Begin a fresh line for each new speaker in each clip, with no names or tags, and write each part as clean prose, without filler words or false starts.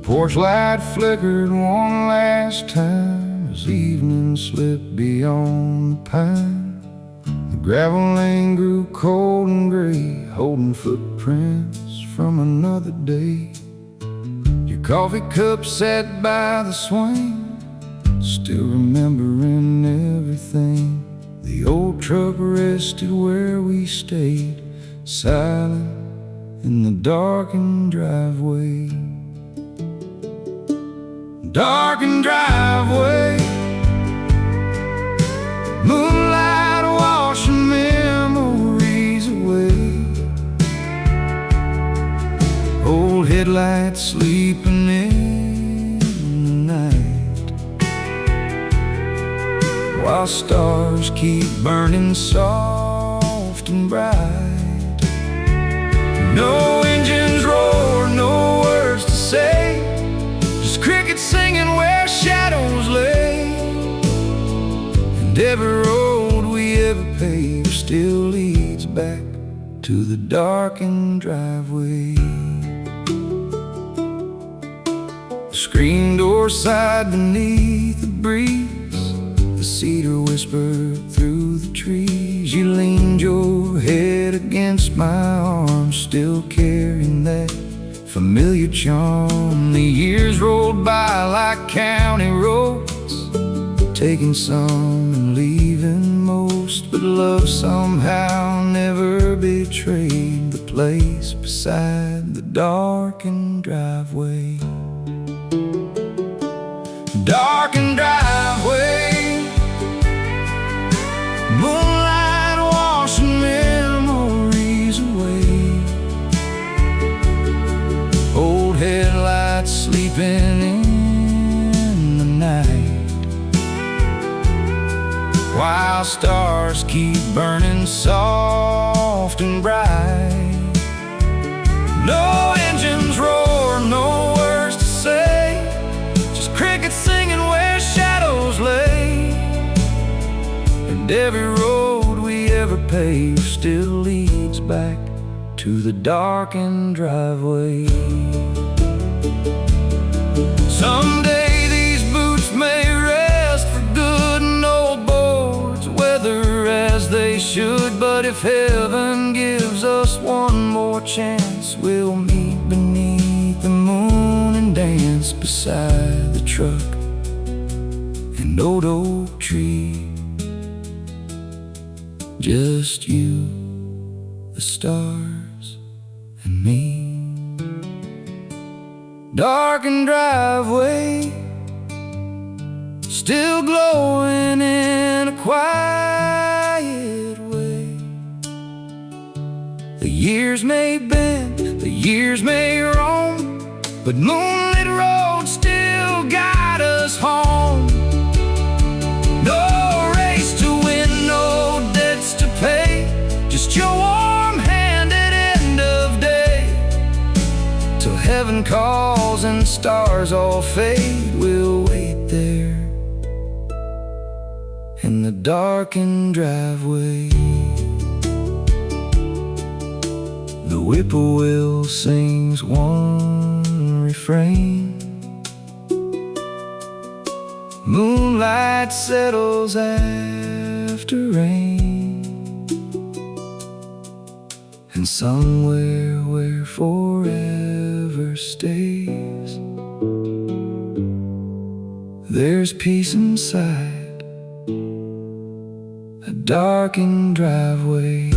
Porch light flickered one last time as evening slipped beyond the pine. The gravel lane grew cold and gray, holding footprints from another day. Your coffee cup sat by the swing, still remembering everything. The old truck rested where we stayed, silent in the darkened driveway. Darkened driveway, moonlight washing memories away. Old headlights sleeping in the night, while stars keep burning soft and bright. No engines roar, no words to say, just crickets singing where shadows lay. And every road we ever paved still leads back to the darkened driveway. The screen door sighed beneath the breeze, the cedar whispered through the trees. You leaned your head against my arm, still carrying that familiar charm. The years rolled by like county roads, taking some and leaving most, but love somehow never betrayed the place beside the darkened driveway. Darkened driveway, moonlight washing memories away. Old headlights sleeping in the night, while stars keep burning soft and bright. No engines roar, no words to say, just crickets singing where shadows lay. And every road we ever paved still leads back to the darkened driveway. Someday these boots may rest for good and old boards weather as they should, but if heaven gives us one more chance, we'll meet beneath the moon and dance beside the truck and old oak tree. Just you, the stars, and me. Darkened driveway, still glowing in a quiet way. The years may bend, the years may roam, but moonlit roads still guide us home. No race to win, no debts to pay, just your warm hand at end of day. Till heaven calls and stars all fade, we'll wait there in the darkened driveway. The whippoorwill sings one refrain, moonlight settles after rain, and somewhere where forever stays, there's peace inside a darkened driveway.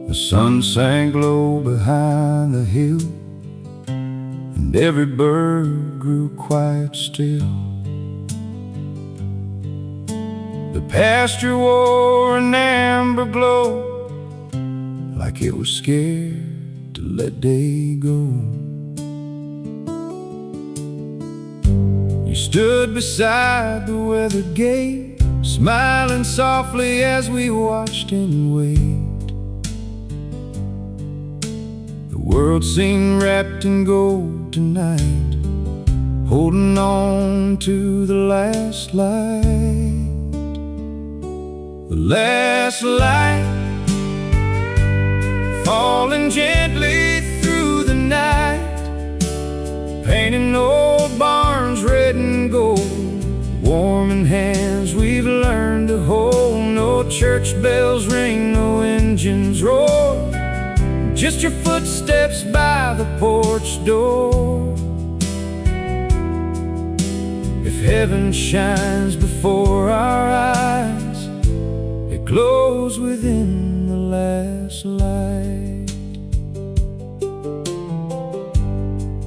The sun sank low behind the hill, and every bird grew quiet still. The pasture wore an amber glow, like it was scared to let day go. You stood beside the weathered gate, smiling softly as we watched and wait. The world seemed wrapped in gold tonight, holding on to the last light. The last light, falling gently through the night, painting old barns red and gold. Warming hands we've learned to hold. No church bells ring, no engines roar, just your footsteps by the porch door. If heaven shines before our eyes, it glows within the last light.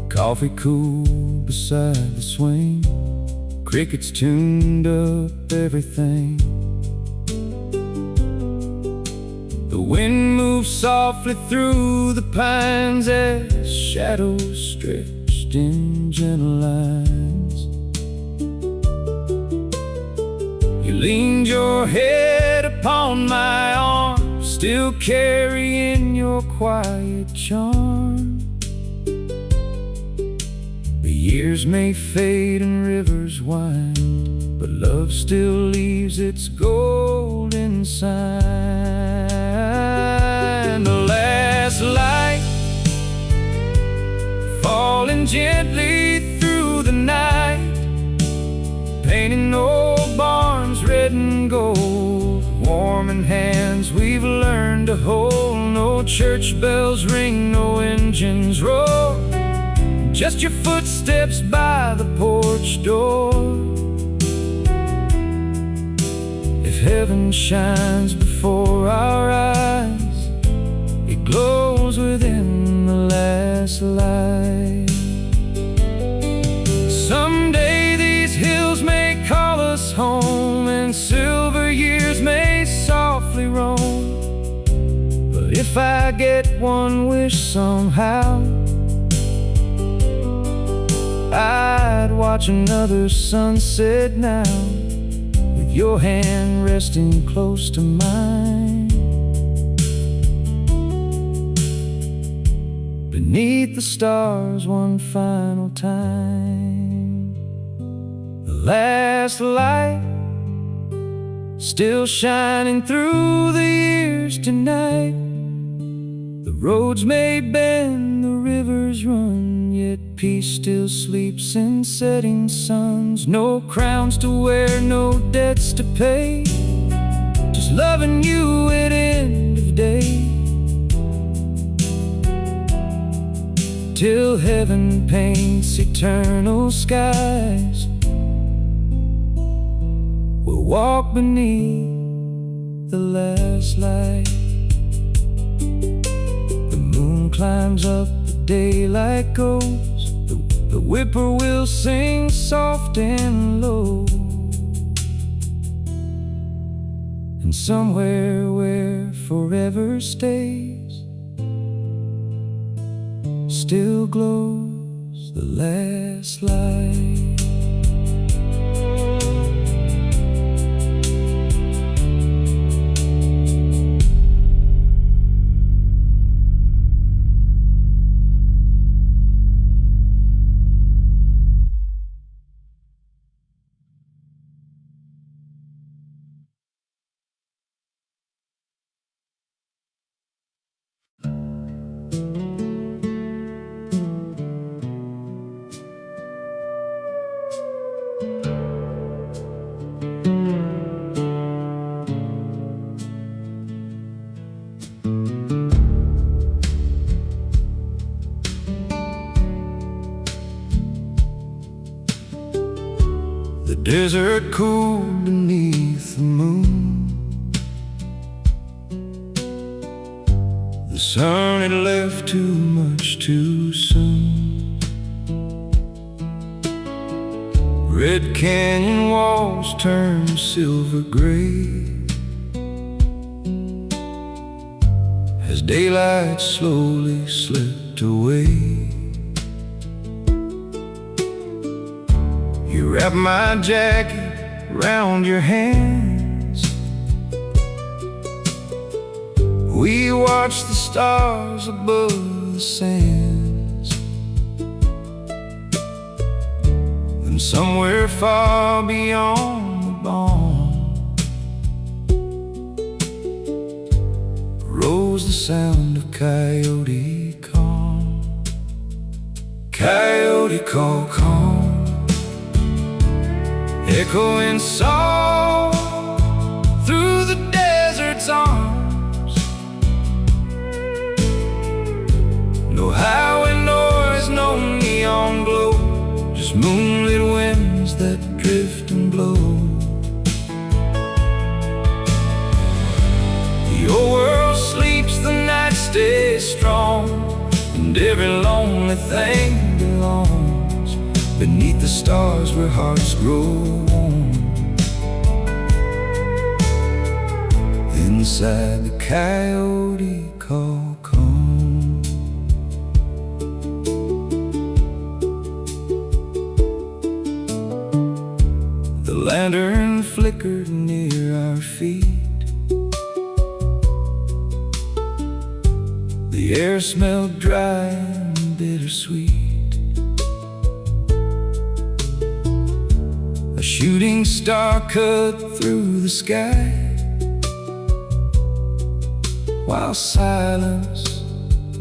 Coffee cool beside the swing, crickets tuned up everything. The wind moves softly through the pines as shadows stretched in gentle lines. You leaned your head upon my arm, still carrying your quiet charm. The years may fade and rivers wind, but love still leaves its golden sign. The last light, falling gently through the night, painting old barns red and gold. Warming hands we've learned to hold. No church bells ring, no engines roar, just your footsteps by the porch door. If heaven shines before our eyes, it glows within the last light. Someday these hills may call us home, and silver years may softly roam. But if I get one wish somehow, I'd watch another sunset now, with your hand resting close to mine, beneath the stars one final time. The last light, still shining through the years tonight. The roads may bend, the rivers run, yet peace still sleeps in setting suns. No crowns to wear, no debts to pay, just loving you at end of day. Till heaven paints eternal skies, we'll walk beneath the last light. The moon climbs up, the daylight goes, the whippoorwill sings soft and low. And somewhere where forever stays, still glows the last light. The desert cooled beneath the moon. The sun had left too much too soon. Red canyon walls turned silver gray as daylight slowly slipped away. You wrapped my jacket round your hands. We watched the stars above the sands. Then somewhere far beyond the dawn rose the sound of Coyote Calm. Coyote Call Calm, echoing song through the desert's arms. No highway noise, no neon glow, just moonlit winds that drift and blow. Your world sleeps, the night stays strong, and every lonely thing belongs beneath the stars where hearts grow warm. Inside the Coyote Call Calm. The lantern flickered near our feet. The air smelled dry and bittersweet. A shooting star cut through the sky, while silence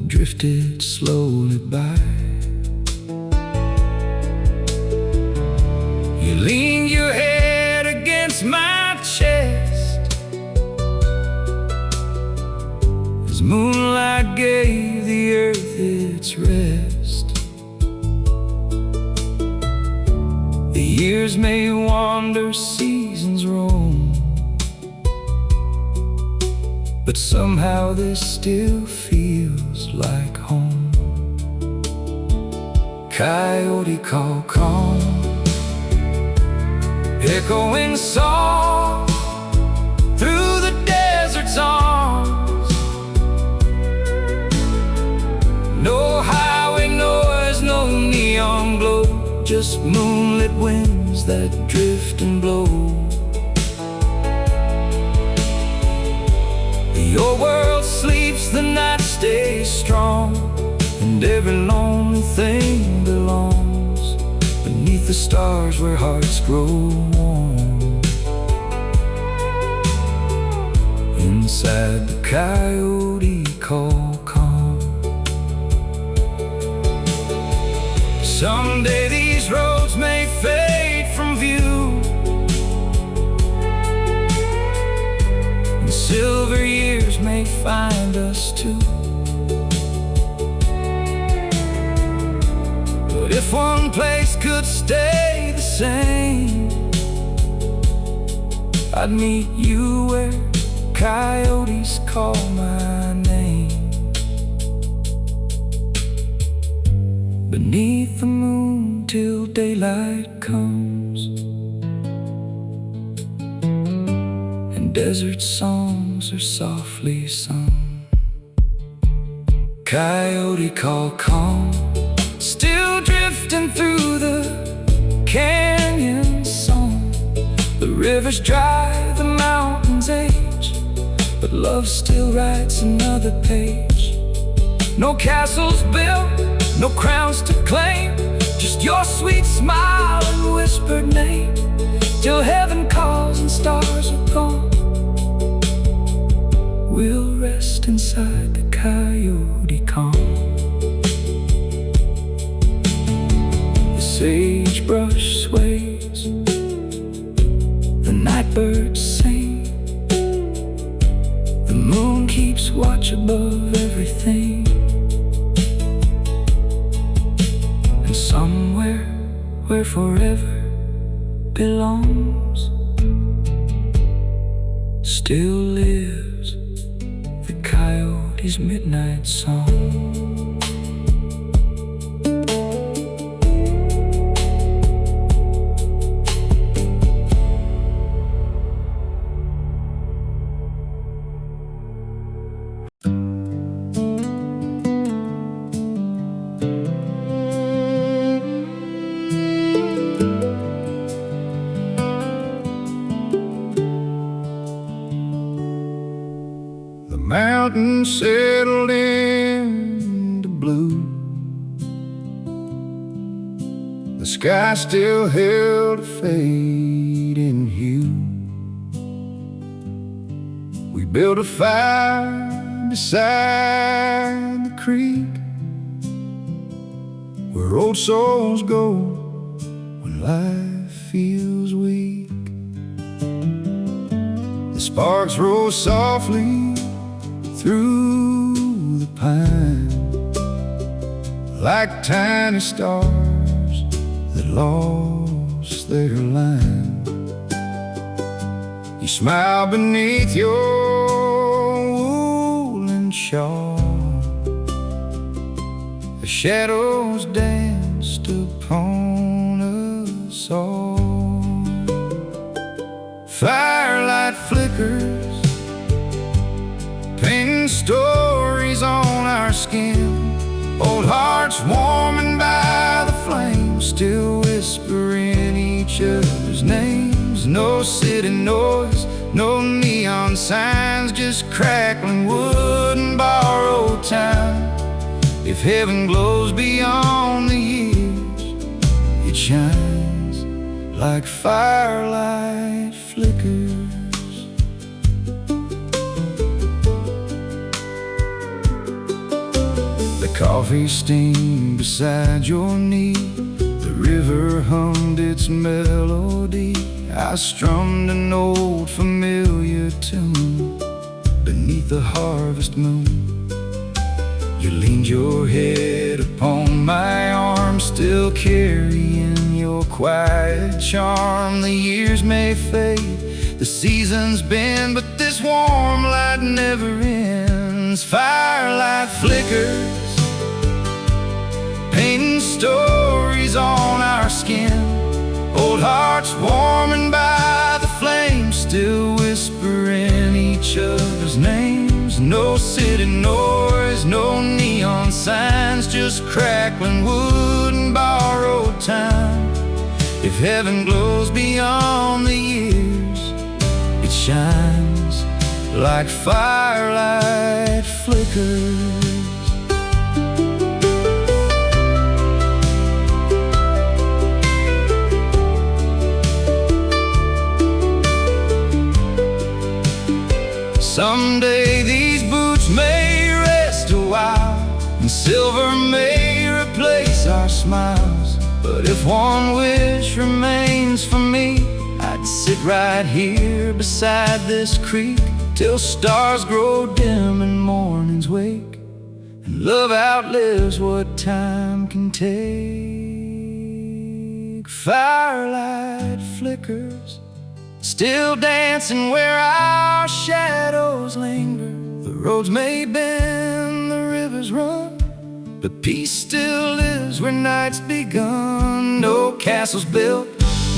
drifted slowly by. You leaned your head against my chest as moonlight gave the earth its rest. The years may wander, seasons roam, but somehow this still feels like home. Coyote Call Calm, echoing song through the desert's arms. No highway noise, no neon glow, just moonlit winds that drift and blow. Your world sleeps, the night stays strong, and every lonely thing belongs beneath the stars where hearts grow warm. Inside the Coyote Call Calm. Someday these roads may fade from view, and silver years may find us too. But if one place could stay the same, I'd meet you where coyotes call my name. Beneath the moon till daylight comes, and desert songs are softly sung. Coyote Call Calm, still drifting through the canyon song. The river's dry, the mountains age, but love still writes another page. No castles built, no crowns to claim, just your sweet smile and whispered name. Till heaven calls and stars are gone, we'll rest inside the Coyote Calm. The sagebrush sways, the nightbirds sing, the moon keeps watch above everything. And somewhere where forever belongs still lives the coyote's midnight song. sky still held a fading hue. We built a fire beside the creek, where old souls go when life feels weak. The sparks roll softly through the pine, like tiny stars that lost their line. You smile beneath your woolen shawl, the shadows danced upon us all. Firelight flickers, painting stories on our skin. Old hearts warming by the flames, still whispering each other's names. No city noise, no neon signs, just crackling wood and borrowed time. If heaven glows beyond the years, it shines like firelight flickers. The coffee steamed beside your knee, the river hummed its melody. I strummed an old familiar tune beneath the harvest moon. You leaned your head upon my arm, still carrying your quiet charm. The years may fade, the seasons bend, but this warm light never ends. Firelight flickers, painting stories on our skin. Old hearts warming by the flames, still whispering each other's names. No city noise, no neon signs, just crackling wood and borrowed time. If heaven glows beyond the years, it shines like firelight flickers. Someday these boots may rest a while, and silver may replace our smiles. But if one wish remains for me, I'd sit right here beside this creek till stars grow dim and mornings wake, and love outlives what time can take. Firelight flickers, still dancing where our shadows linger. The roads may bend, the rivers run, but peace still lives where night's begun. No castles built,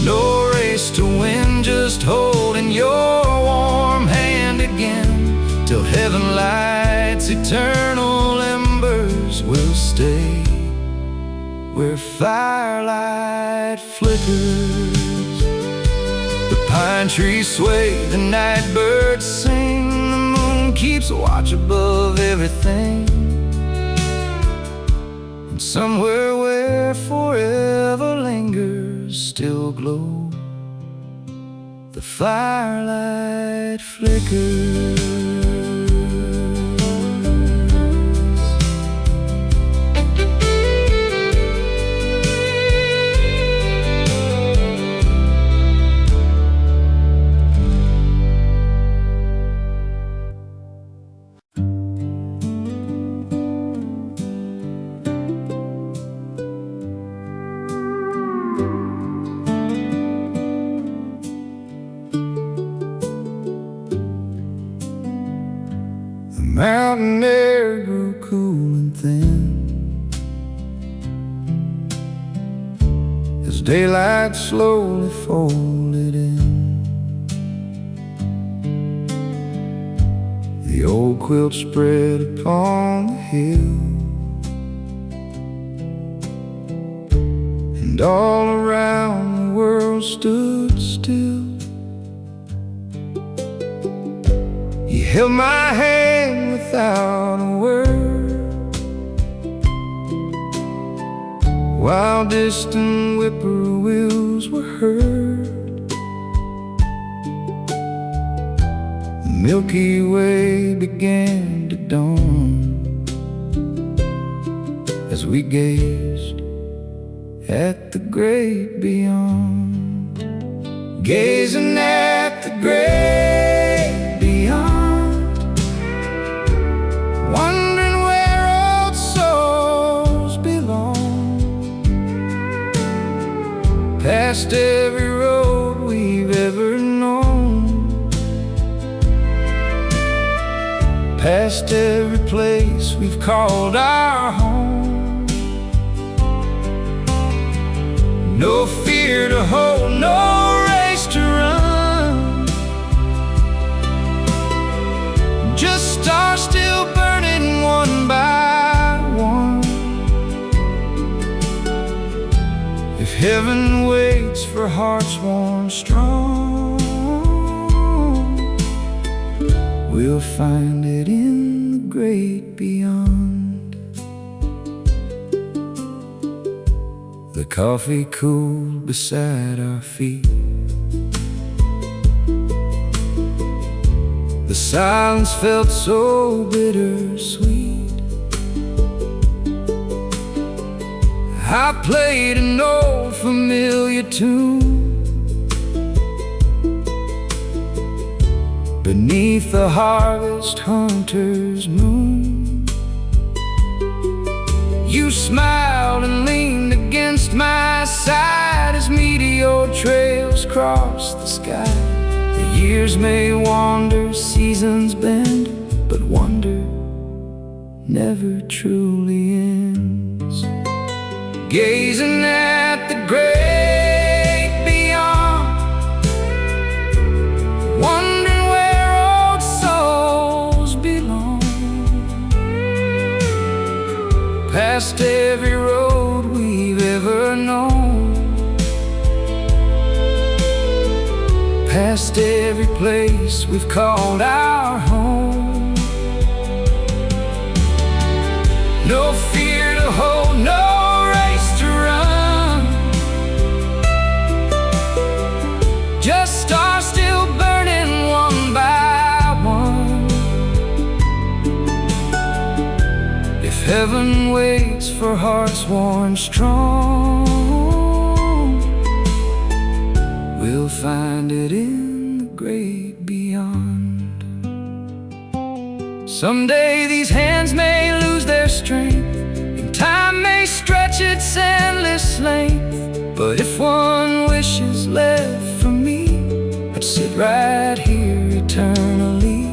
no race to win, just holding your warm hand again. Till heaven lights eternal embers will stay where firelight flickers. The pine trees sway, the night birds sing, the moon keeps watch above everything. And somewhere where forever lingers, still glow the firelight flickers. Mountain air grew cool and thin as daylight slowly folded in. The old quilt spread upon the hill, and all around the world stood still. You held my hand without a word, while distant whippoorwills were heard. The Milky Way began to dawn as we gazed at the great beyond, gazing at the great beyond, wondering where old souls belong, past every road we've ever known, past every place we've called our home. No fear to hold, no race to run, just stars still burning one by one. If heaven waits for hearts worn strong, we'll find it in the great beyond. The coffee cooled beside our feet, the silence felt so bittersweet. I played an old familiar tune beneath the harvest hunter's moon. You smiled and leaned against my side as meteor trails crossed the sky. The years may wander, seasons bend, but wonder never truly ends. Gazing at the great beyond, wondering where old souls belong, past every road we've ever known, past every place we've called our home. No fear to hold, no race to run, just stars still burning one by one. If heaven waits for hearts worn strong, we'll find it in the great beyond. Someday these hands may lose their strength, and time may stretch its endless length. But if one wish is left for me, I'd sit right here eternally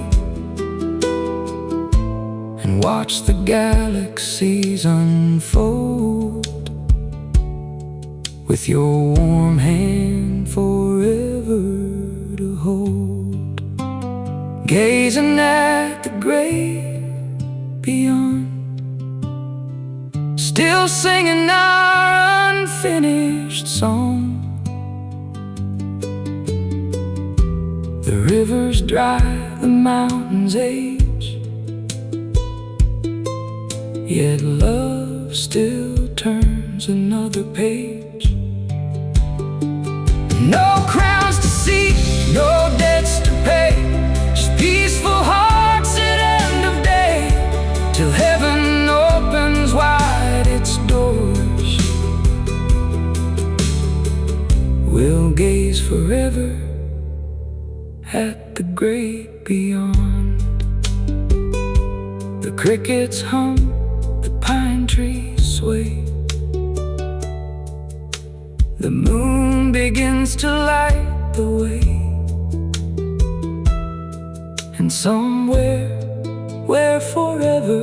and watch the galaxies unfold, with your warm hand forever to hold. Gazing at the great beyond, still singing our unfinished song. The rivers dry, the mountains age, yet love still turns another page. No crowns to seek, no debts to pay, just peaceful hearts at end of day, till heaven opens wide its doors. We'll gaze forever at the great beyond. The crickets hum, the pine trees sway, the moon begins to light the way, and somewhere where forever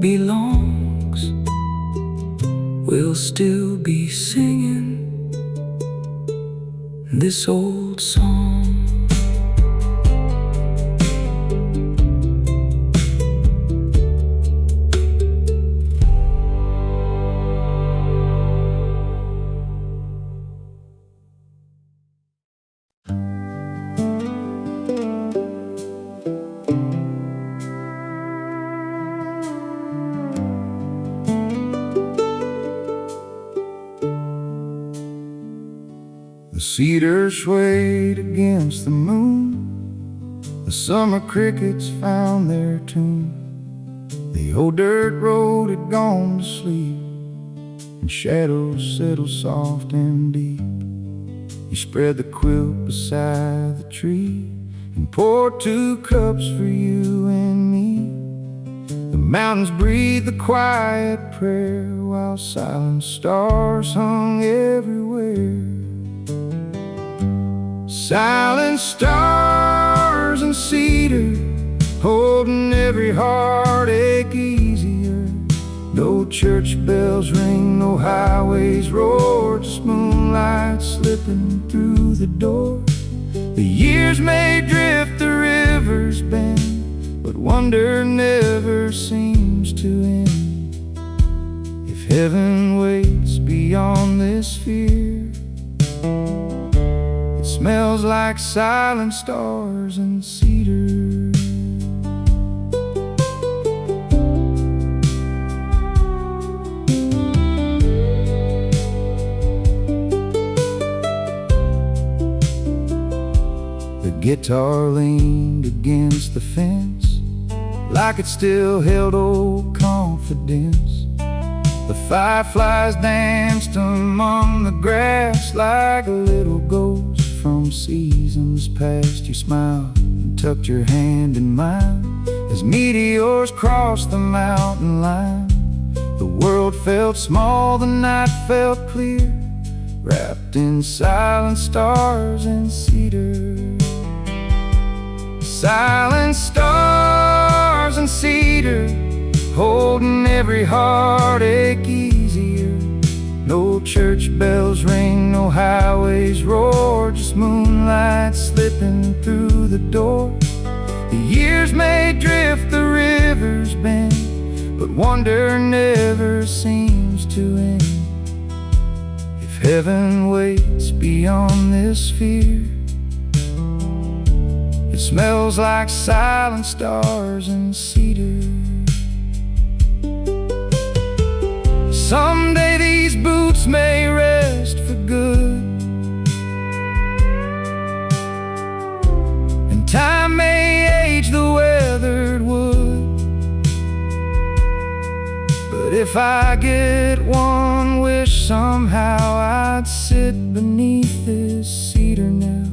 belongs, we'll still be singing this old song. cedar swayed against the moon. The summer crickets found their tune. The old dirt road had gone to sleep, and shadows settled soft and deep. You spread the quilt beside the tree and poured 2 cups for you and me. The mountains breathed the quiet prayer while silent stars hung everywhere. Silent stars and cedar, holding every heartache easier. No church bells ring, no highways roar, just moonlight slipping through the door. The years may drift, the rivers bend, but wonder never seems to end. If heaven waits beyond this fear, it smells like silent stars and cedar. The guitar leaned against the fence like it still held old confidence. The fireflies danced among the grass like a little ghost from seasons past. You smiled and tucked your hand in mine as meteors crossed the mountain line. The world felt small, the night felt clear, wrapped in silent stars and cedar. Silent stars and cedar, holding every heartache easier. No church bells ring, no highways roar, just moonlight slipping through the door. The years may drift, the rivers bend, but wonder never seems to end. If heaven waits beyond this fear, it smells like silent stars and cedar. Someday these boots may rest for good, and time may age the weathered wood. But if I get one wish, somehow I'd sit beneath this cedar now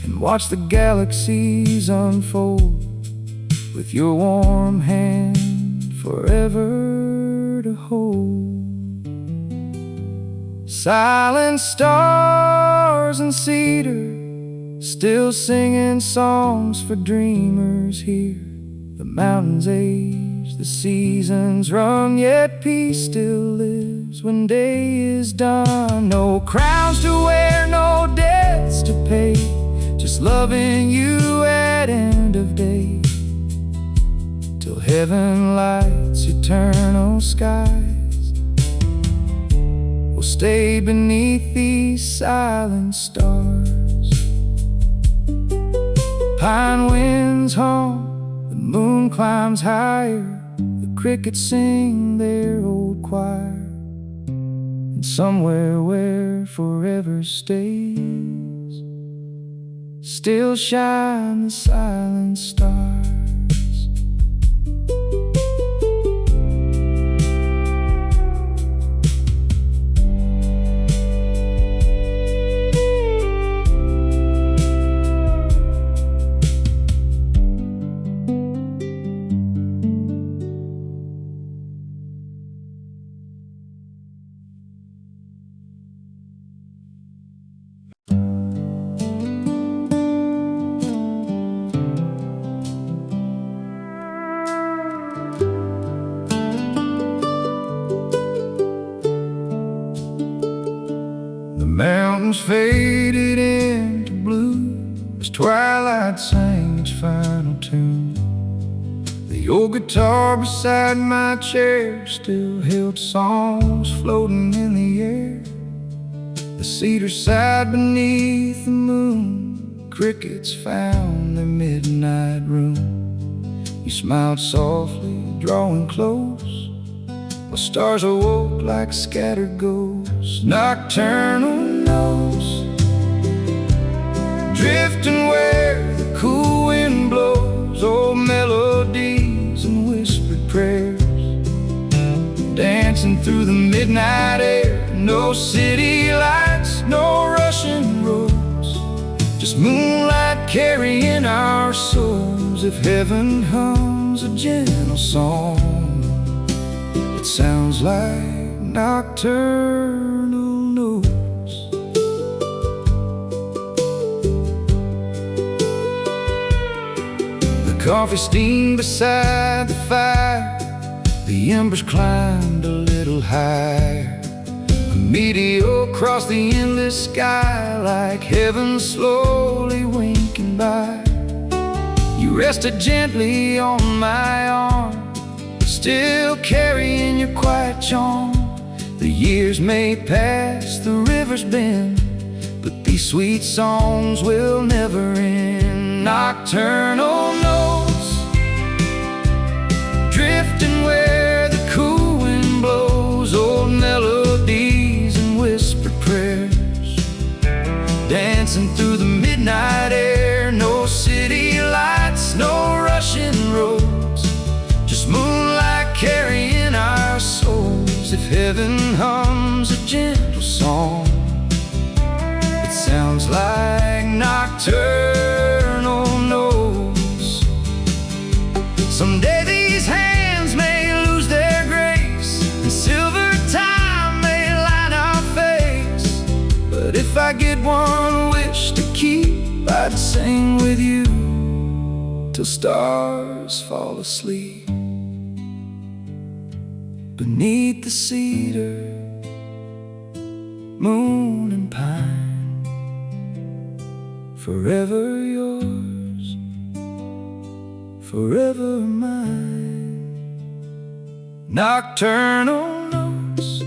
and watch the galaxies unfold with your warm hand forever to hold. Silent stars and cedar, still singing songs for dreamers here. The mountains age, the seasons run, yet peace still lives when day is done. No crowns to wear, no debts to pay, just loving you at end of day, till heaven lights eternal skies. We'll stay beneath these silent stars. Pine winds hum, the moon climbs higher, the crickets sing their old choir, and somewhere where forever stays, still shine the silent stars. Mountains faded into blue as twilight sang its final tune. The old guitar beside my chair still held songs floating in the air. The cedar sighed beneath the moon, crickets found their midnight room. You smiled softly, drawing close, while stars awoke like scattered ghosts. Nocturnal knows. Drifting where the cool wind blows, old melodies and whispered prayers. Dancing through the midnight air, no city lights, no rushing roads, just moonlight carrying our souls. If heaven hums a gentle song, it sounds like nocturnal notes. The coffee steam beside the fire, the embers climbed a little higher. A meteor crossed the endless sky, like heaven slowly winking by. You rested gently on my arm, still carrying your quiet charm. The years may pass, the rivers bend, but these sweet songs will never end. Nocturnal notes, drifting where the cool wind blows, old melodies and whispered prayers. Dancing through the midnight air, no city lights, no rushing roads, just moonlight carrying our souls. If heaven hums a gentle song, it sounds like nocturnal notes. Someday these hands may lose their grace, and silver time may line our face. But if I get one wish to keep, I'd sing with you till stars fall asleep. Beneath the cedar, moon and pine, forever yours, forever mine. Nocturnal notes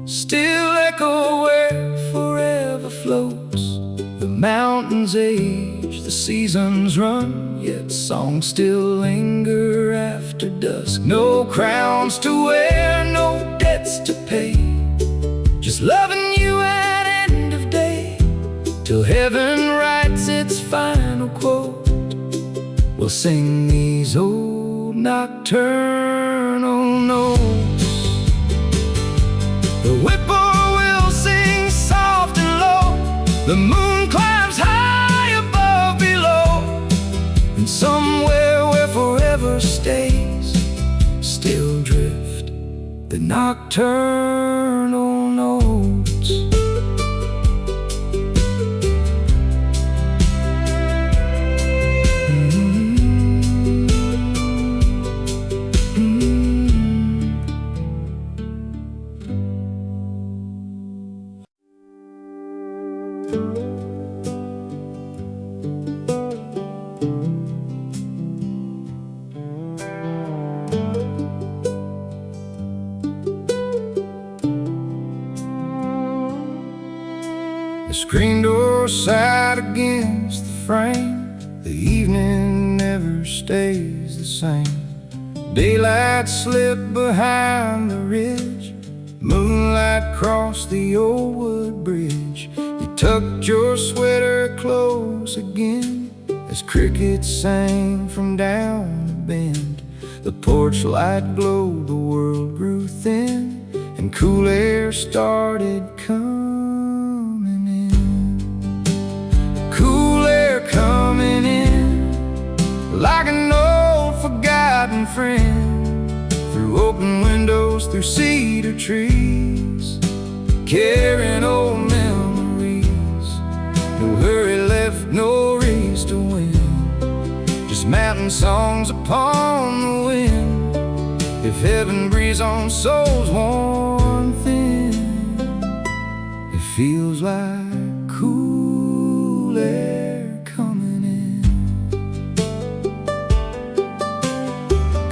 still echo where forever floats. The mountains age, the seasons run, yet songs still linger after dusk. No crowns to wear, no debts to pay, just loving you at end of day, till heaven writes its final quote. We'll sing these old nocturnal notes. The whippoorwill will sing soft and low, the moon climbs high above below, and somewhere where forever stays, still drift the nocturnal notes. The screen door sat against the frame, the evening never stays the same. Daylight slipped behind the ridge, moonlight crossed the old wood bridge. You tucked your sweater close again as crickets sang from down the bend. The porch light glowed, the world grew thin, and cool air started coming in. Cool air coming in, like an old forgotten friend, through open windows, through cedar trees, carrying old memories. No hurry left, no race to win, just mountain songs upon the wind. If heaven breathes on souls worn thin, it feels like cool air coming in.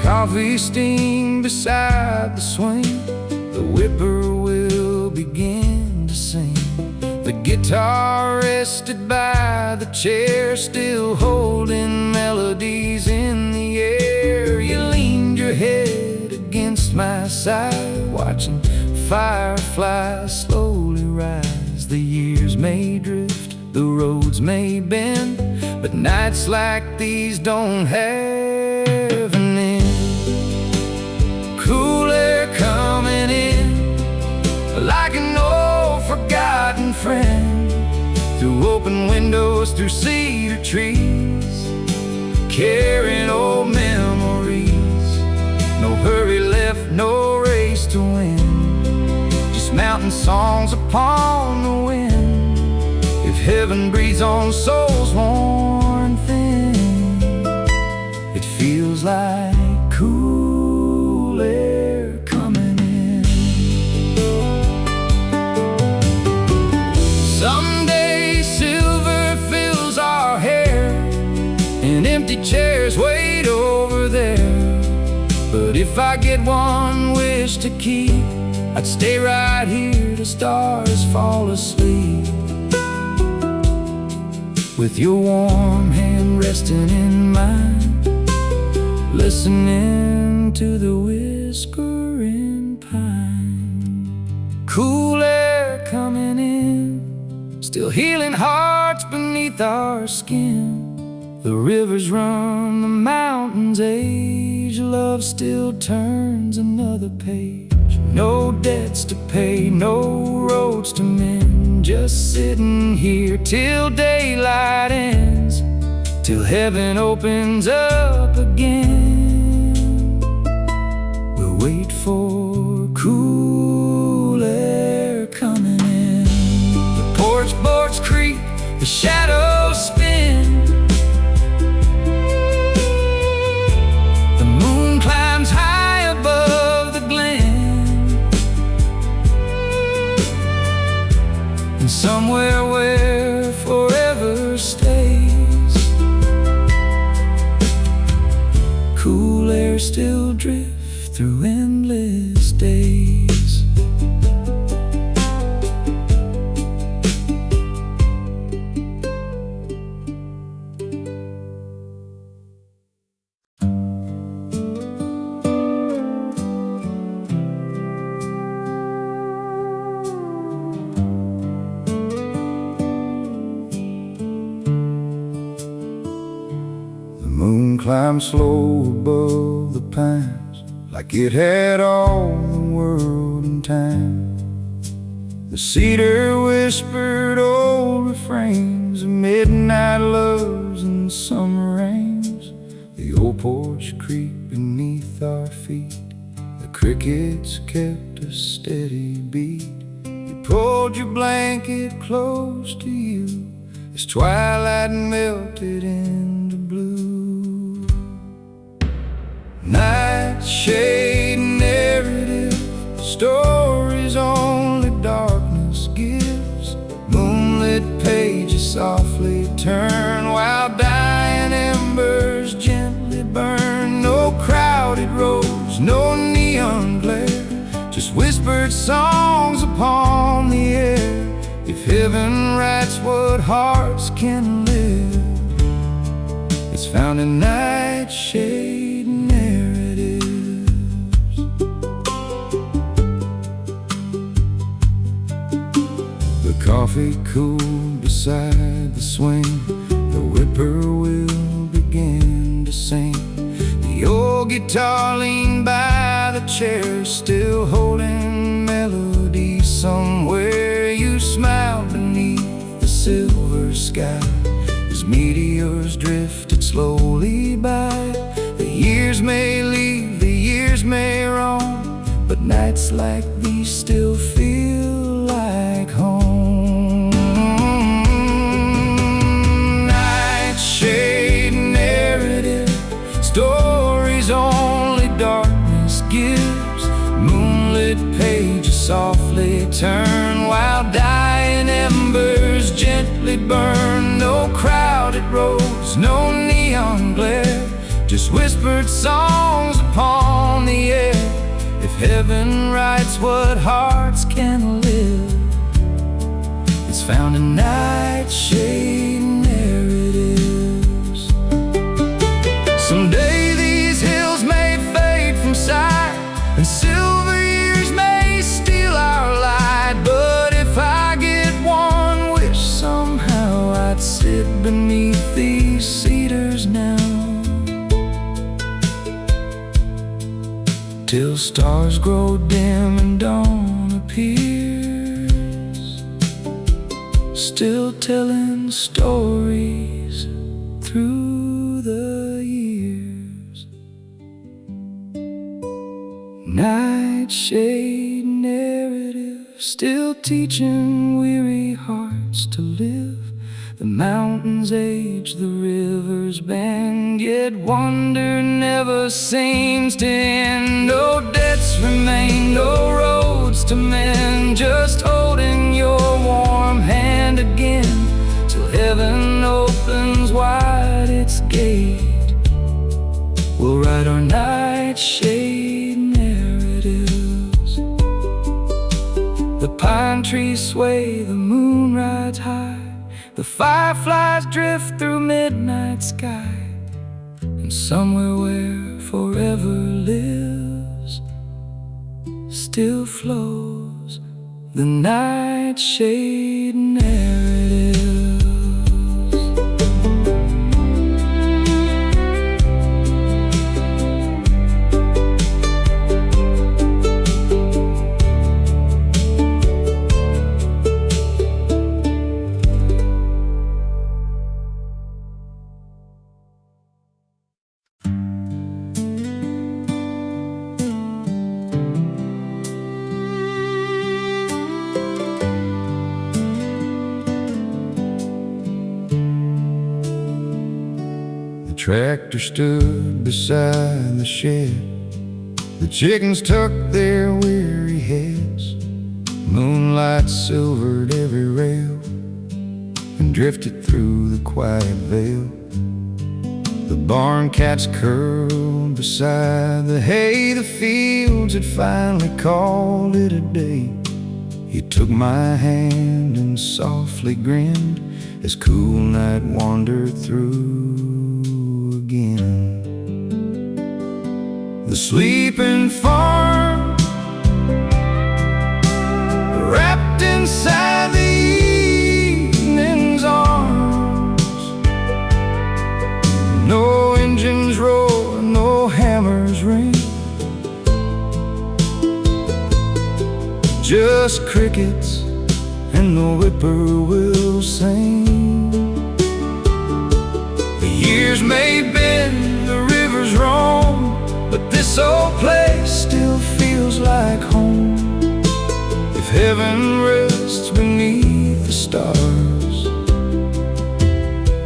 Coffee steam beside the swing, the whippoorwill begin to sing. The guitar rested by the chair, still holding melodies in the air. You leaned your head against my side, watching fireflies slowly rise. may drift, the roads may bend, but nights like these don't have an end. Cool air coming in, like an old forgotten friend, through open windows, through cedar trees, carrying old memories. No hurry left, no race to win, just mountain songs upon the wind. If heaven breathes on souls worn thin, it feels like cool air coming in. Someday silver fills our hair, and empty chairs wait over there. But if I get one wish to keep, I'd stay right here till stars fall asleep, with your warm hand resting in mine, listening to the whispering pine. Cool air coming in, still healing hearts beneath our skin. The rivers run, the mountains age, love still turns another page. No debts to pay, no roads to mend, just sitting here till daylight ends, till heaven opens up again. We'll wait for cool air coming in. The porch boards creak, the shadows spin, the moon climbs high above the glen, and somewhere where forever stays, cool air still drift through endless days. Climb slow above the pines, like it had all the world in time. The cedar whispered old refrains of midnight loves and summer rains. The old porch creaked beneath our feet, the crickets kept a steady beat. You pulled your blanket close to you as twilight melted into blue. Nightshade narrative, stories only darkness gives. Moonlit pages softly turn, while dying embers gently burn. No crowded roads, no neon glare, just whispered songs upon the air. If heaven writes what hearts can live, it's found in Nightshade Narratives. The coffee cooled beside the swing, the whippoorwill began to sing. The old guitar leaned by the chair, still holding melody. Somewhere you smiled beneath the silver sky as meteors drifted slowly by. The years may leave, the years may roam, but nights like these still feel like home. Nightshade narrative, stories only darkness gives. Moonlit pages softly turn, while dying embers gently burn. No crowded roads, no neon glare, just whispered songs upon the air. If heaven writes what hearts can live, it's found in Nightshade Narratives. Someday these hills may fade from sight, and silver years may steal our light. But if I get one wish till stars grow dim and dawn appears, still telling stories through the years. Nightshade Narrative, still teaching weary hearts to live. The mountains age, the rivers bend, yet wonder never seems to end. No debts remain, no roads to mend, just holding your warm hand again, till heaven opens wide its gate. We'll write our nightshade narratives. The pine trees sway, the moon rides high, the fireflies drift through midnight sky, and somewhere where forever lives, still flows the nightshade narrative. Tractor stood beside the shed. The chickens tucked their weary heads. Moonlight silvered every rail and drifted through the quiet vale. The barn cats curled beside the hay. The fields had finally called it a day. He took my hand and softly grinned as cool night wandered through again. The sleeping farm, wrapped inside the evening's arms. No engines roar, no hammers ring, just crickets and the whippoorwill sing. The years may bend, the rivers roam, but this old place still feels like home. If heaven rests beneath the stars,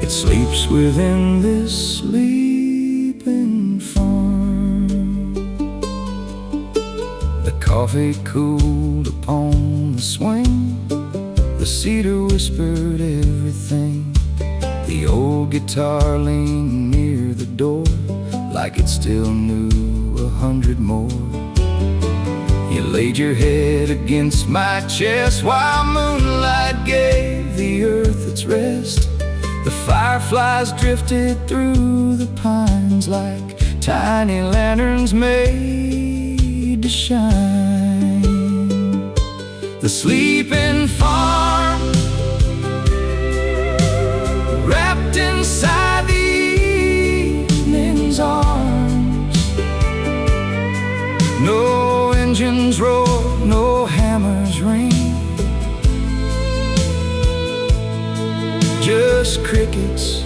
it sleeps within this sleeping farm. The coffee cooled upon the swing, the cedar whispered everything. The old guitar leaned near the door, like it still knew 100 more. You laid your head against my chest while moonlight gave the earth its rest. The fireflies drifted through the pines like tiny lanterns made to shine. The sleeping farm, wrapped inside the evening's arms. No engines roar, no hammers ring, just crickets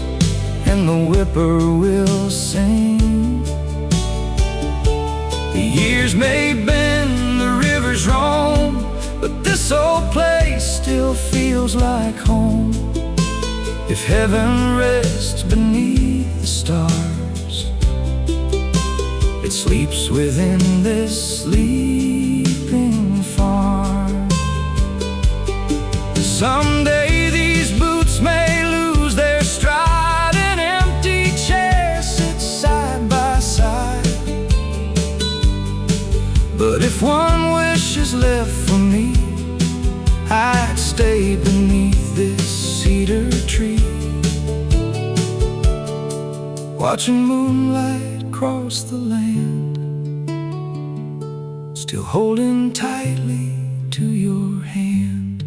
and the whippoorwill sing. The years may bend, the rivers roam, but this old place still feels like home. If heaven rests beneath the stars, it sleeps within this sleeping farm. Someday these boots may lose their stride, and empty chairs sit side by side. But if one wish is left for me, I'd stay beneath this cedar tree, watching moonlight cross the land, still holding tightly to your hand.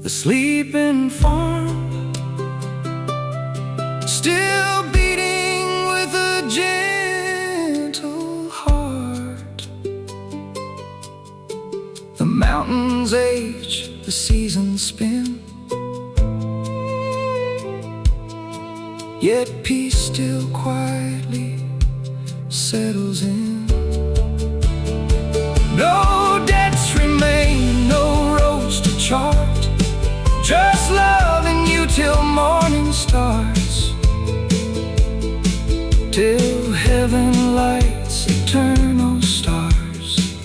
The sleeping farm, still beating with a gentle heart. mountains age, the seasons spin, yet peace still quietly settles in. No debts remain, no roads to chart, just loving you till morning starts, till heaven lights eternal stars.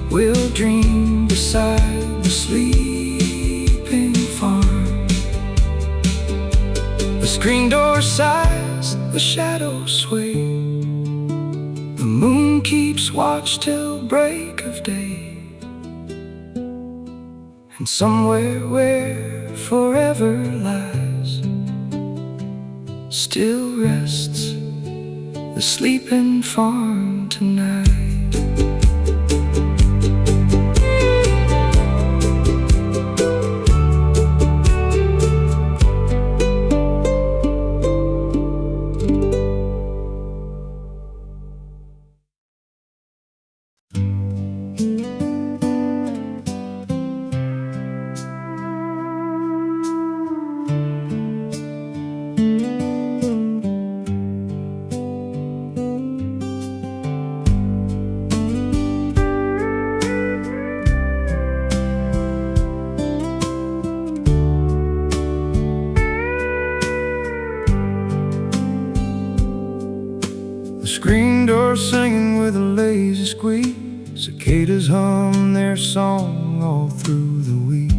We'll dream beside the sleeping farm. The screen door sighs, the shadows sway, the moon keeps watch till break of day. And somewhere where forever lies, still rests the sleeping farm tonight. Screen door singing with a lazy squeak, cicadas hum their song all through the week.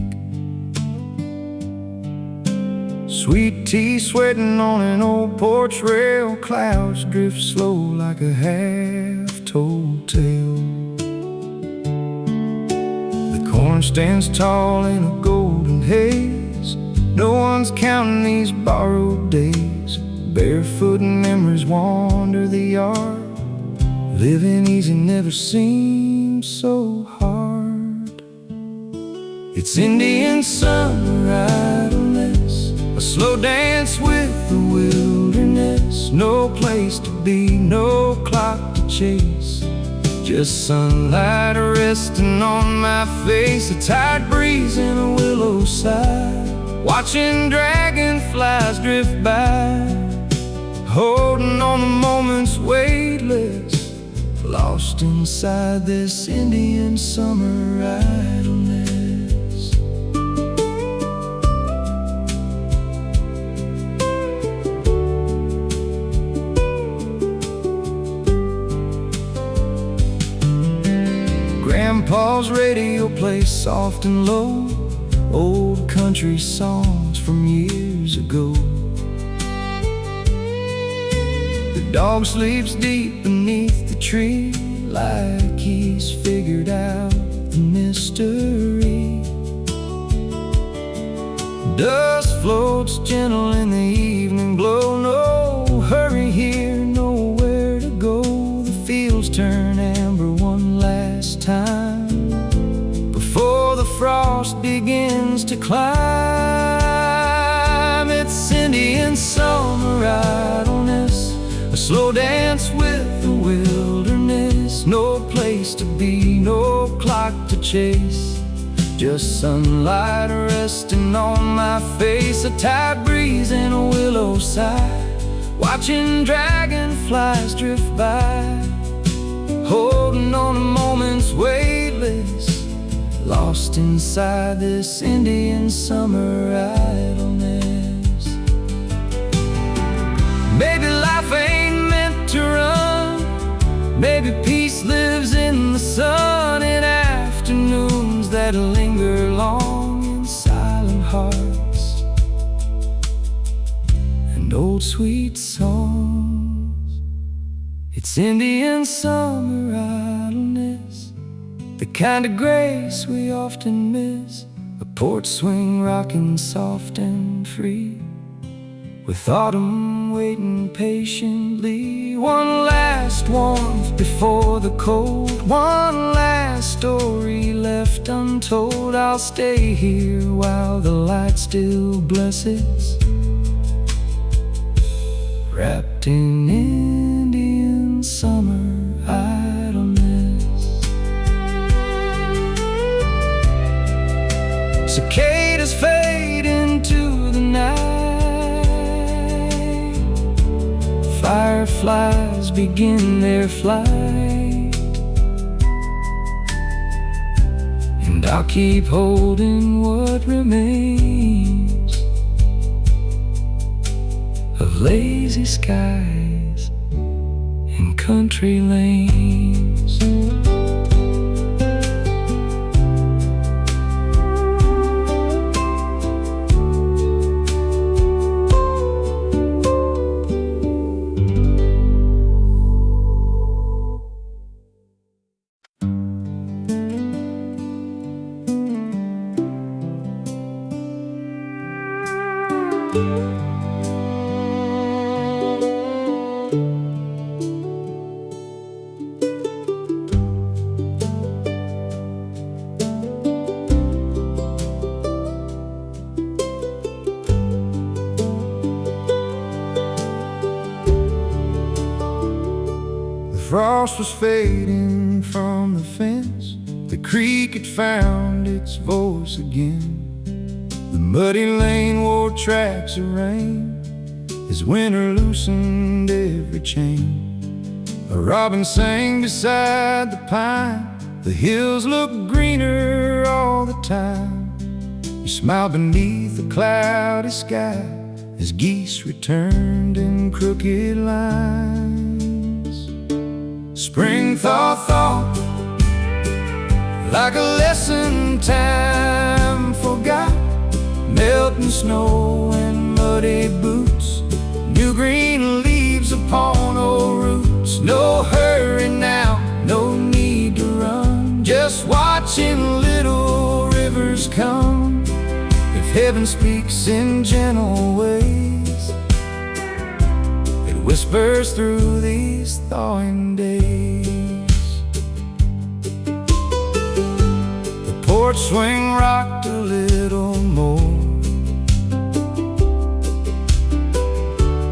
Sweet tea sweating on an old porch rail, clouds drift slow like a half-told tale. The corn stands tall in a golden haze, no one's counting these borrowed days. Barefoot and embers wander the yard, living easy never seems so hard. It's Indian summer idleness, a slow dance with the wilderness. No place to be, no clock to chase, just sunlight resting on my face. A tired breeze in a willow side, watching dragonflies drift by, holding on the moments weightless, lost inside this Indian summer idleness. Grandpa's radio plays soft and low, old country songs from years ago. The dog sleeps deep beneath the tree, like he's figured out the mystery. Dust floats gentle in the evening glow, no hurry here, nowhere to go. The fields turn amber one last time before the frost begins to climb. It's Indian summer idleness, a slow dance with the wilderness. No place to be, no clock to chase, just sunlight resting on my face. A tired breeze in a willow side, watching dragonflies drift by, holding on to moments weightless, lost inside this Indian summer idleness. Maybe life ain't meant to run, maybe peace lives in the sun, in afternoons that linger long in silent hearts, and old sweet songs. It's Indian summer idleness, the kind of grace we often miss. A porch swing rocking soft and free, with autumn waiting patiently. One last warmth before the cold, one last story left untold. I'll stay here while the light still blesses, wrapped in Indian summer idleness. butterflies begin their flight, and I'll keep holding what remains of lazy skies and country lanes.
Frost was fading from the fence. The creek had found its voice again. The muddy lane wore tracks of rain as winter loosened every chain. A robin sang beside the pine. The hills looked greener all the time. You smiled beneath the cloudy sky as geese returned in crooked lines. Spring thaw, thaw, like a lesson time forgot. Melting snow and muddy boots, new green leaves upon old roots. No hurry now, no need to run, just watching little rivers come. If heaven speaks in gentle ways, it whispers through these thawing days. The porch swing rocked a little more.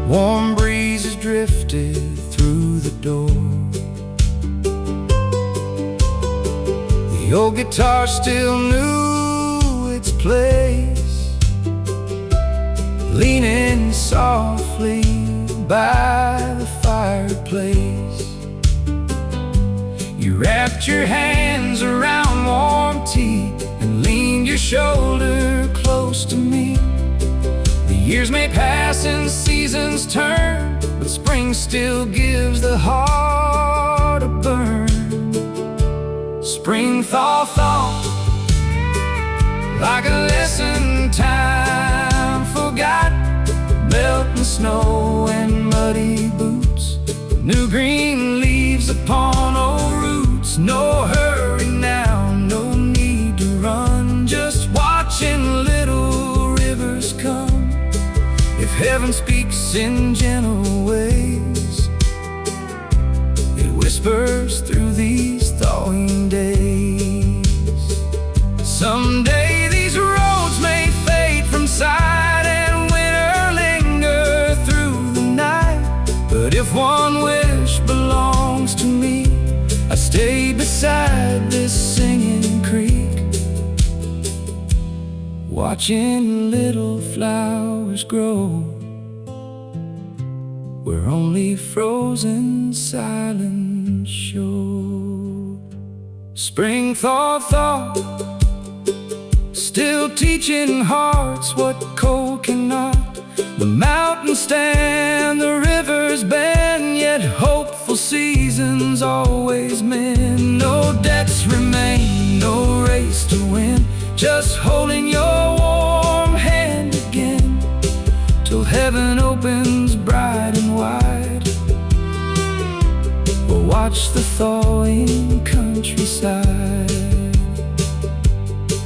Warm breezes drifted through the door. The old guitar still knew its place, leaning softly by the fireplace. You wrapped your hands around warm tea and leaned your shoulder close to me. The years may pass and seasons turn, but spring still gives the heart a burn. Spring thaw, thaw, like a lesson time forgot. Melting snow and muddy boots, new green leaves upon old roots. No hurry now, no need to run, just watching little rivers come. If heaven speaks in gentle ways, it whispers through these thawing days. Someday these roads may fade from sight and winter linger through the night, but if one wish belongs to me, I stay beside this singing creek, watching little flowers grow where only frozen silence show. Spring thaw, thaw, still teaching hearts what cold cannot. The mountains stand, the rivers bend, yet hopeful seasons always mend. No debts remain, no race to win, just holding your warm hand again, till heaven opens bright and wide. Or watch the thawing countryside.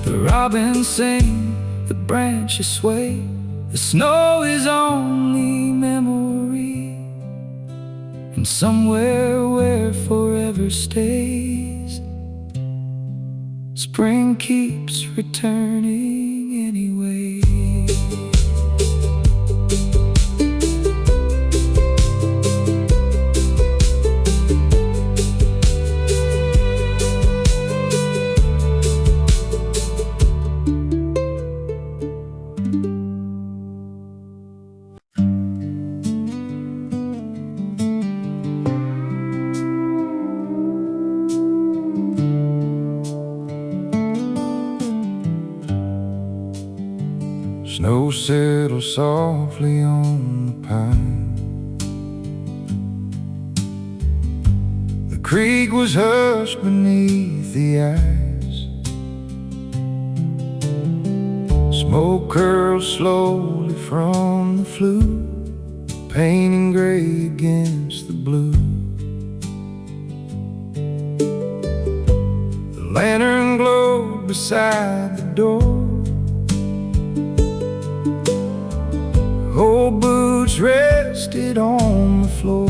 The robins sing, the branches sway, the snow is only memory, and somewhere where forever stays, spring keeps returning anyway.
Snow settles softly on the pine. The creek was hushed beneath the ice. Smoke curls slowly from the flue, painting gray against the blue. The lantern glowed beside the door. Old boots rested on the floor.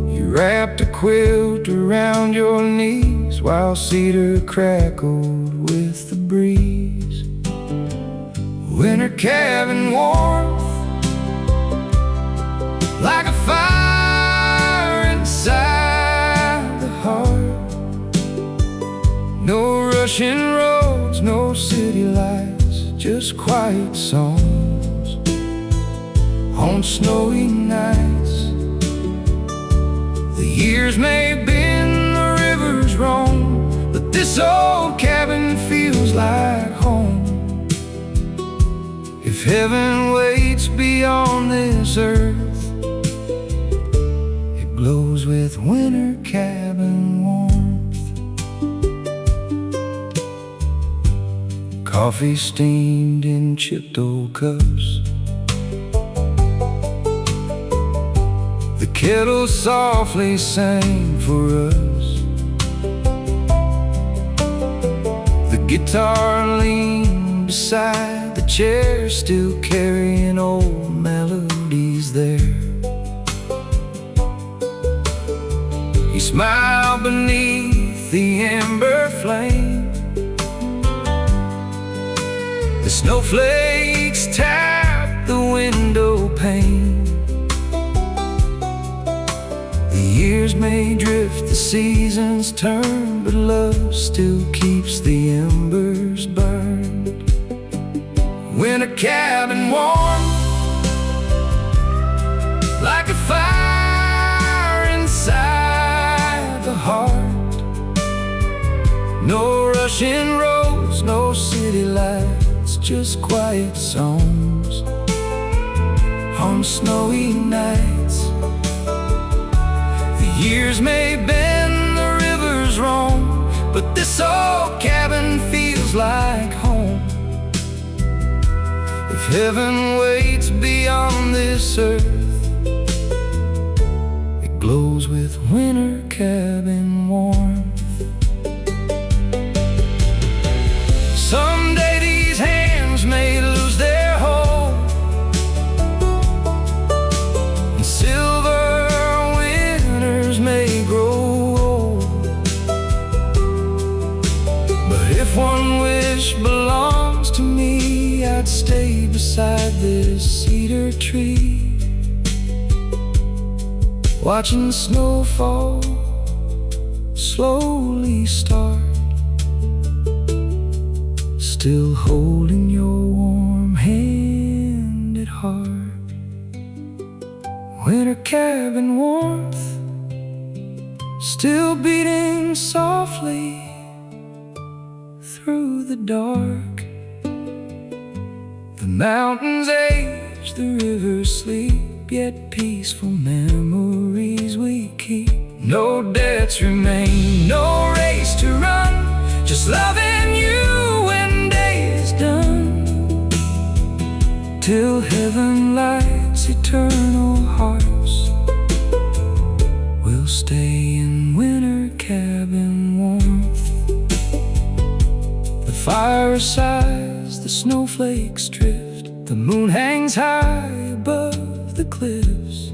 You wrapped a quilt around your knees while cedar crackled with the breeze. Winter cabin warmth, like a fire inside the heart. No rushing roads, no city lights, just quiet songs on snowy nights. The years may bend, the rivers roam, but this old cabin feels like home. If heaven waits beyond this earth, it glows with winter cabin warmth. Coffee steamed in chipped old cups. The kettle softly sang for us. The guitar leaned beside the chair, still carrying old melodies there. He smiled beneath the ember flame. The snowflakes tapped the window pane. The years may drift, the seasons turn, but love still keeps the embers burned. Winter cabin warm, like a fire inside the heart. No rushing roads, no city lights, just quiet songs on snowy nights. The years may bend, the rivers roam, but this old cabin feels like home. If heaven waits beyond this earth, it glows with winter cabin warmth. Someday these hands may lose their hold, and silver winters may grow old. But if one wish belongs to me, I'd stay beside this cedar tree, watching snow fall slowly start, still holding your warm-handed heart. Winter cabin warmth, still beating softly through the dark. The mountains age, the rivers sleep, yet peaceful memories we keep. No debts remain, no race to run, just loving you when day is done. Till heaven lights eternal hearts, we'll stay in winter cabin warmth. The fire sighs, the snowflakes drift, the moon hangs high above the cliffs,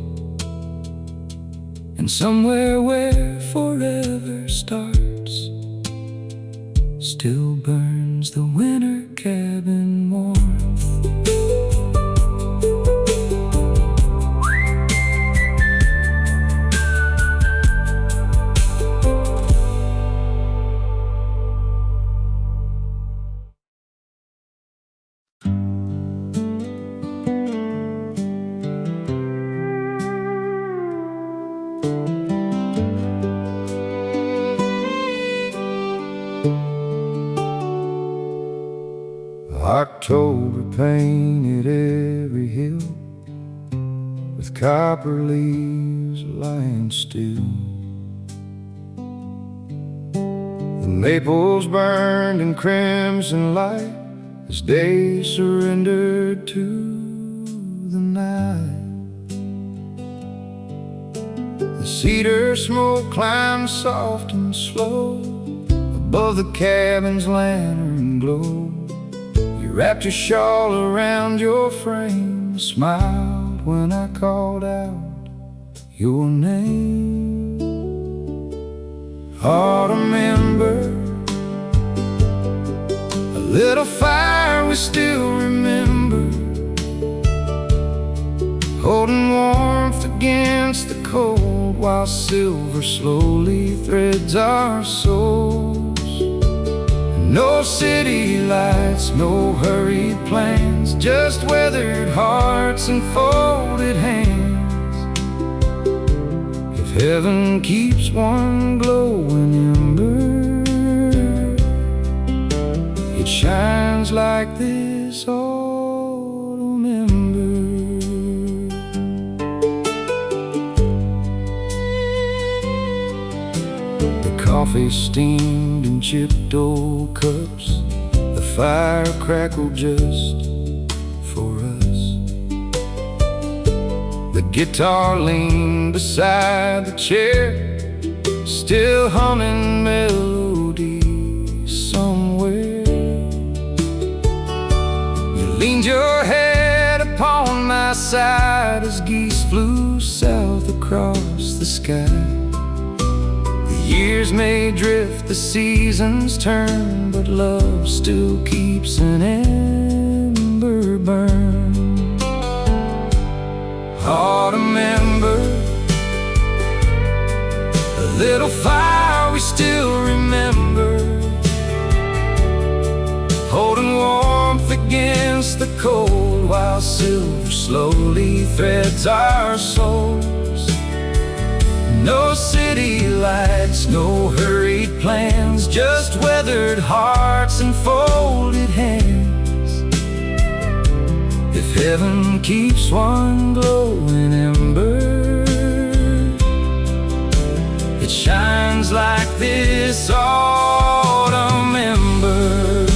and somewhere where forever starts, still burns the winter cabin warmth.
October painted every hill with copper leaves lying still. The maples burned in crimson light as day surrendered to the night. The cedar smoke climbed soft and slow above the cabin's lantern glow. You wrapped your shawl around your frame, smiled when I called out your name. Autumn ember, a little fire we still remember, holding warmth against the cold while silver slowly threads our souls. No city lights, no hurried plans, just weathered hearts and folded hands. If heaven keeps one glowing ember, it shines like this autumn ember. The coffee steamed in chipped old cups, the fire crackled just for us. The guitar leaned beside the chair, still humming melodies somewhere. You leaned your head upon my side as geese flew south across the sky. The years may drift, the seasons turn, but love still keeps an ember burn. Autumn ember, a little fire we still remember, holding warmth against the cold while silver slowly threads our souls. No city lights, no hurried plans, just weathered hearts and folded hands. If heaven keeps one glowing ember, it shines like this autumn ember.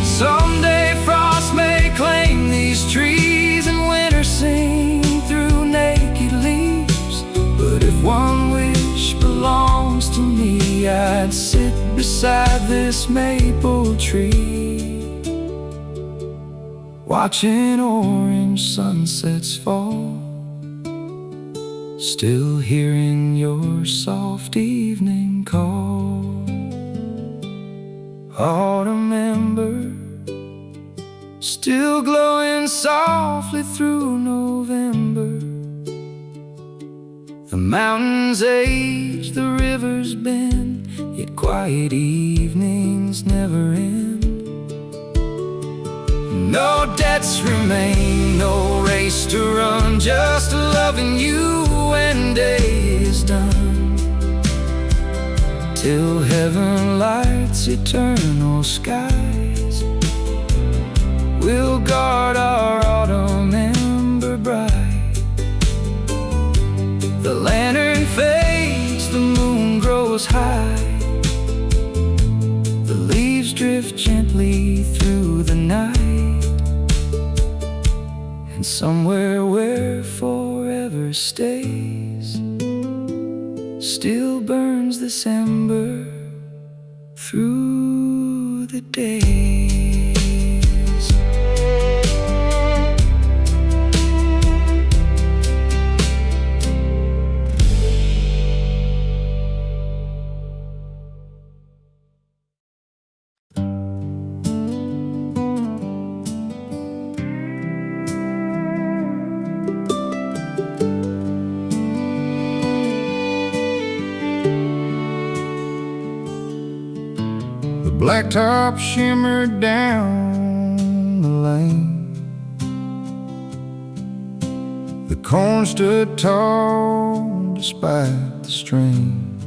Someday frost may claim these trees and winter sing through naked leaves. But if one wish belongs to me, I'd sit beside this maple tree, watching orange sunsets fall, still hearing your soft evening call. Autumn ember, still glowing softly through November. The mountains age, the rivers bend, yet quiet evenings never end. No debts remain, no race to run, just loving you when day is done. Till heaven lights eternal skies, we'll guard our autumn ember bright. The lantern fades, the moon grows high, the leaves drift gently through the night. And somewhere where forever stays, still burns this ember through the days. Blacktop shimmered down the lane. The corn stood tall despite the strain.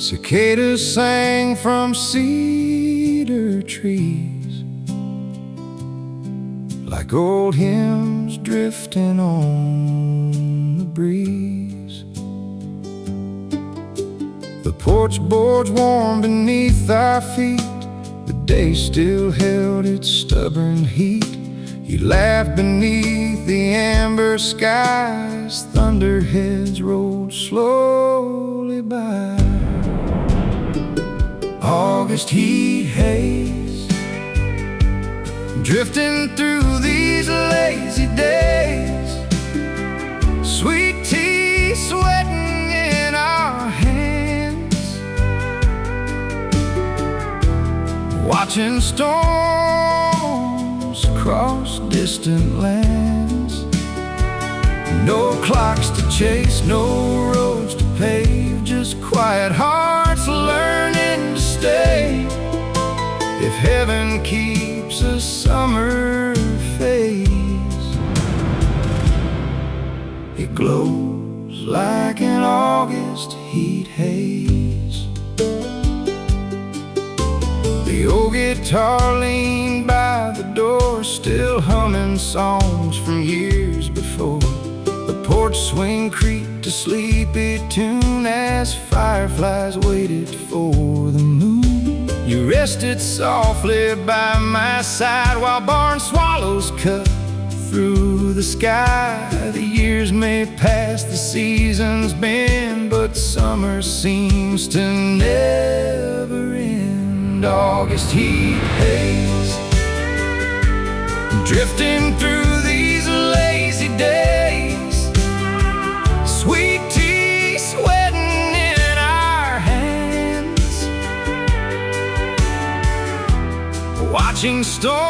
Cicadas sang from cedar trees, like old hymns drifting on the breeze. The porch boards warm beneath our feet, the day still held its stubborn heat. You laughed beneath the amber skies, thunderheads rolled slowly by. August heat haze, drifting through these lazy days. Sweet tea sweating in our hands, watching storms across distant lands. No clocks to chase, no roads to pave, just quiet hearts learning to stay. If heaven keeps a summer phase, it glows like an August heat haze. The old guitar leaned by the door, still humming songs from years before. The porch swing creaked a sleepy tune as fireflies waited for the moon. You rested softly by my side while barn swallows cut through the sky. The years may pass, the seasons bend, but summer seems to never end. August heat haze, drifting through these lazy days. Sweet tea sweating in our hands, watching storms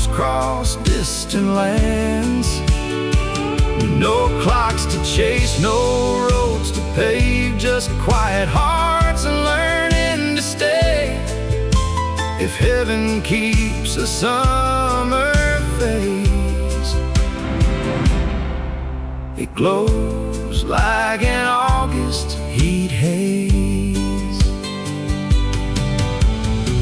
cross distant lands. No clocks to chase, no roads to pave, just quiet hearts and learning to stay. If heaven keeps a summer phase, it glows like an August heat haze.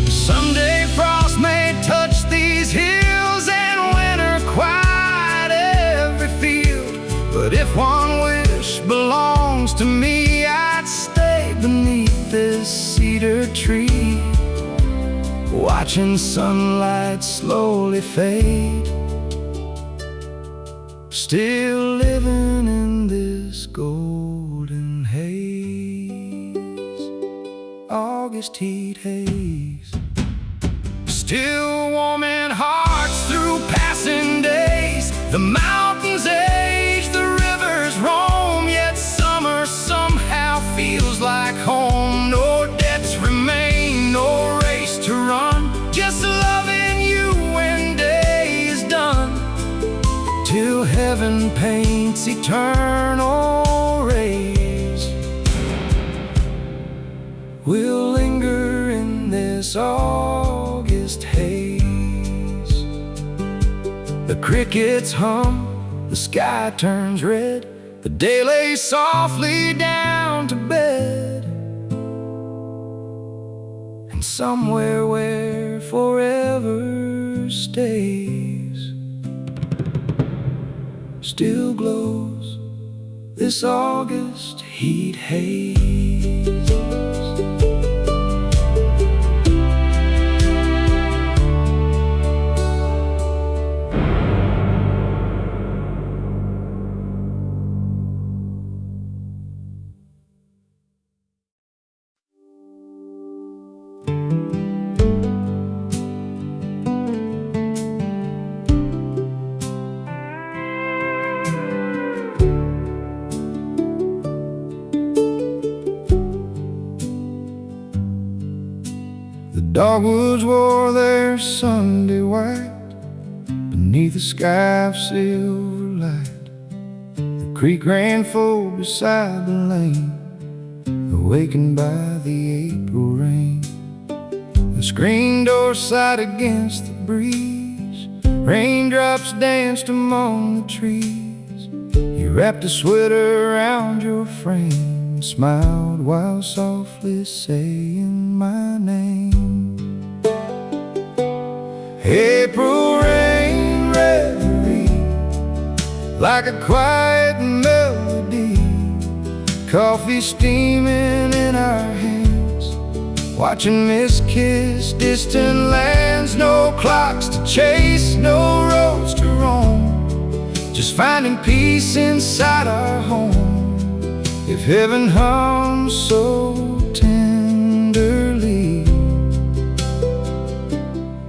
Someday frost may touch these hills and winter quiet every field. But if one wish belongs to me, I'd stay beneath this cedar tree, watching sunlight slowly fade, still living in this golden haze. August heat haze, still warming hearts through passing days. The mountains age, the rivers roam, yet summer somehow feels like home. No debts remain, no race to run, just loving you when day is done, till heaven paints eternal rays. We'll linger in this August haze. The crickets hum, the sky turns red, the day lays softly down to bed. And somewhere where forever stays, still glows this August heat haze. Dogwoods wore their Sunday white beneath a sky of silver light. The creek ran full beside the lane, awakened by the April rain. The screen door sighed against the breeze, raindrops danced among the trees. You wrapped a sweater around your frame,
smiled while softly saying my name. April rain reverie, like a quiet melody. Coffee steaming in our hands, watching mist kiss distant lands. No clocks to chase, no roads to roam, just finding peace inside our home. If heaven hums so tenderly,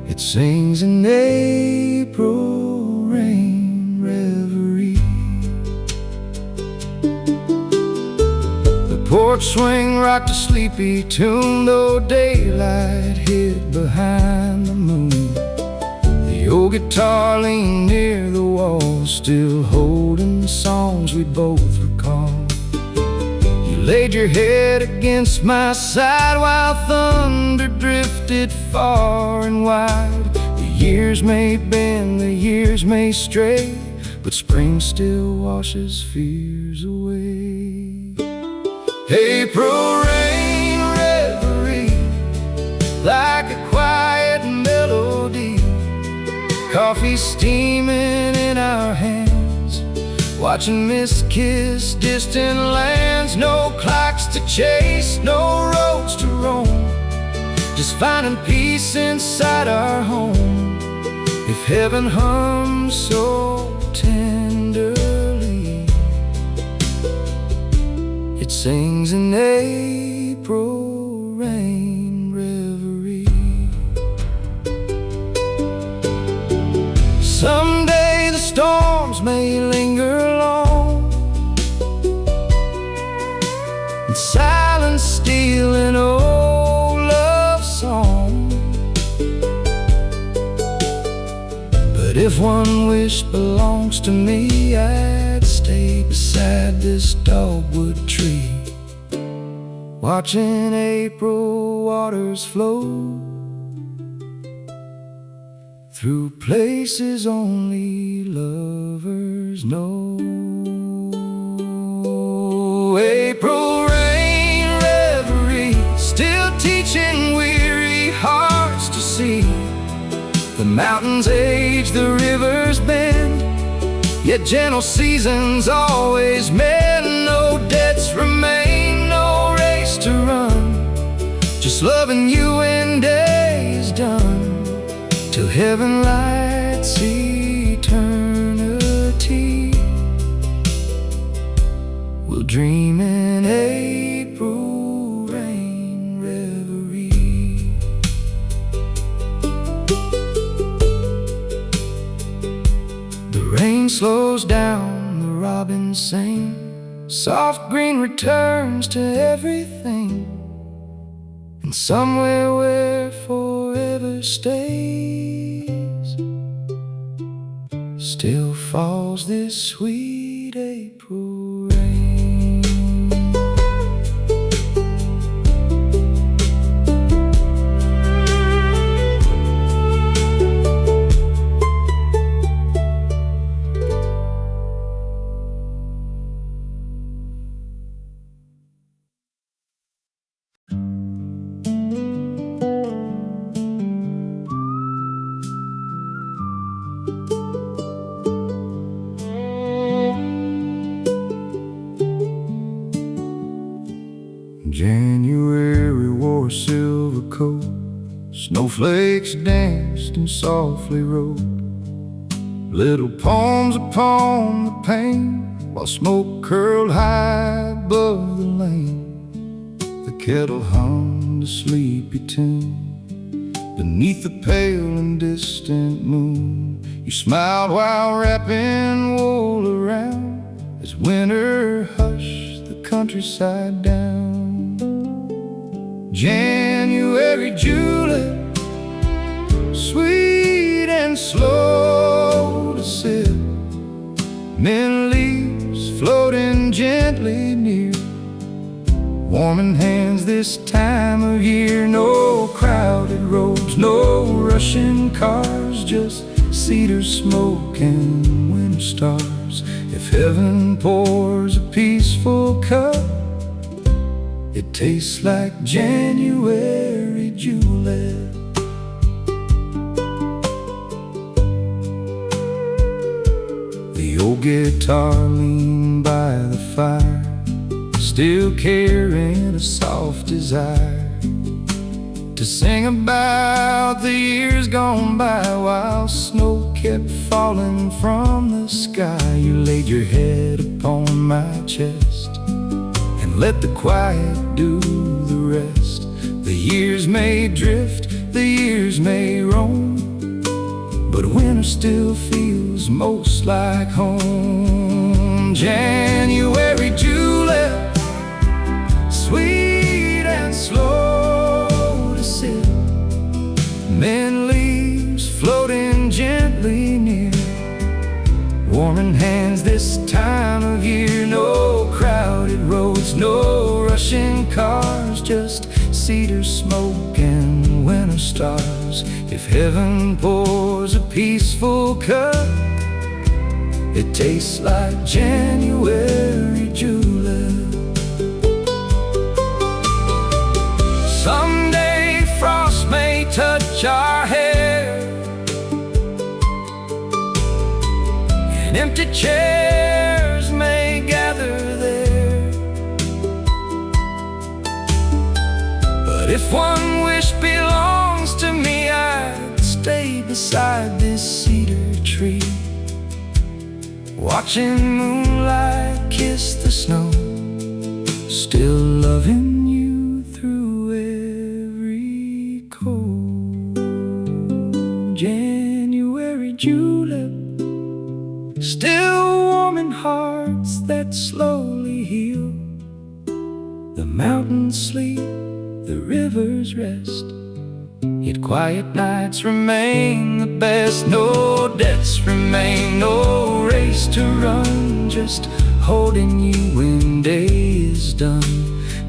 it sings in April rain reverie. The porch swing rocked a sleepy tune, though daylight hid behind the moon. The old guitar leaned near the wall, still holding the songs we both recall. You laid your head against my side while thunder drifted far and wide. The years may bend, the years may stray, but spring still washes fears away. April rain reverie, like a quiet melody. Coffee steaming in our hands, watching mist kiss distant lands. No clocks to chase, no roads to roam, just finding peace inside our home. If heaven hums so tenderly, it sings in April rain reverie. Someday the storms may linger long, and silence steal an old love song. But if one wish belongs to me, I'd stay beside this dogwood tree, watching April waters flow through places only lovers know. April rain reverie, still teaching weary hearts to see. The mountains age, the rivers bend, yet gentle seasons always mend. No debts remain, no race to run, just loving you when day is done, till heaven lights eternity. We'll dream in April rain reverie. The rain slows down, the robins sing, soft green returns to everything, and somewhere where forever stays, still falls this sweet April rain. January wore a silver coat, snowflakes danced and softly wrote little poems upon the pane, while smoke curled high above the lane. The kettle hummed a sleepy tune beneath the pale and distant moon. You smiled while wrapping wool around as winter hushed the countryside down. January julep, sweet and slow to sip, mint leaves floating gently near, warming hands this time of year. No crowded roads, no rushing cars, just cedar smoke and winter stars. If heaven pours a peaceful cup, It tastes like January julep. The old guitar leaned by the fire, still carrying a soft desire to sing about the years gone by, while snow kept falling from the sky. You laid your head upon my chest and let the quiet do the rest. The years may drift, the years may roam, but winter still feels most like home. January julep, sweet and slow to sip, mint leaves floating gently near, warming hands this time of year. No crowded roads, no rushing cars, just cedar smoke and winter stars. If heaven pours a peaceful cup, it tastes like January julep. Someday frost may touch our hair, and empty chairs may gather there. But if one wish belongs to me, I'd stay beside this cedar tree, watching moonlight kiss the snow, still loving you through every cold January julep. Still warming hearts that slowly heal. The mountains sleep, the rivers rest, yet quiet nights remain the best. No debts remain, no race to run, just holding you when day is done,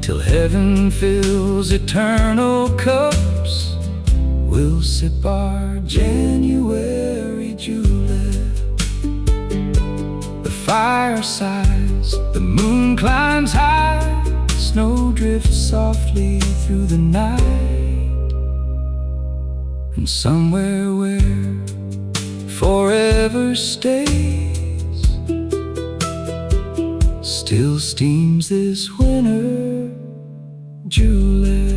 till heaven fills eternal cups. We'll sip our January julep. The fire sighs, the moon climbs high, snow drifts softly through the night, and somewhere where forever stays, still steams this winter julep.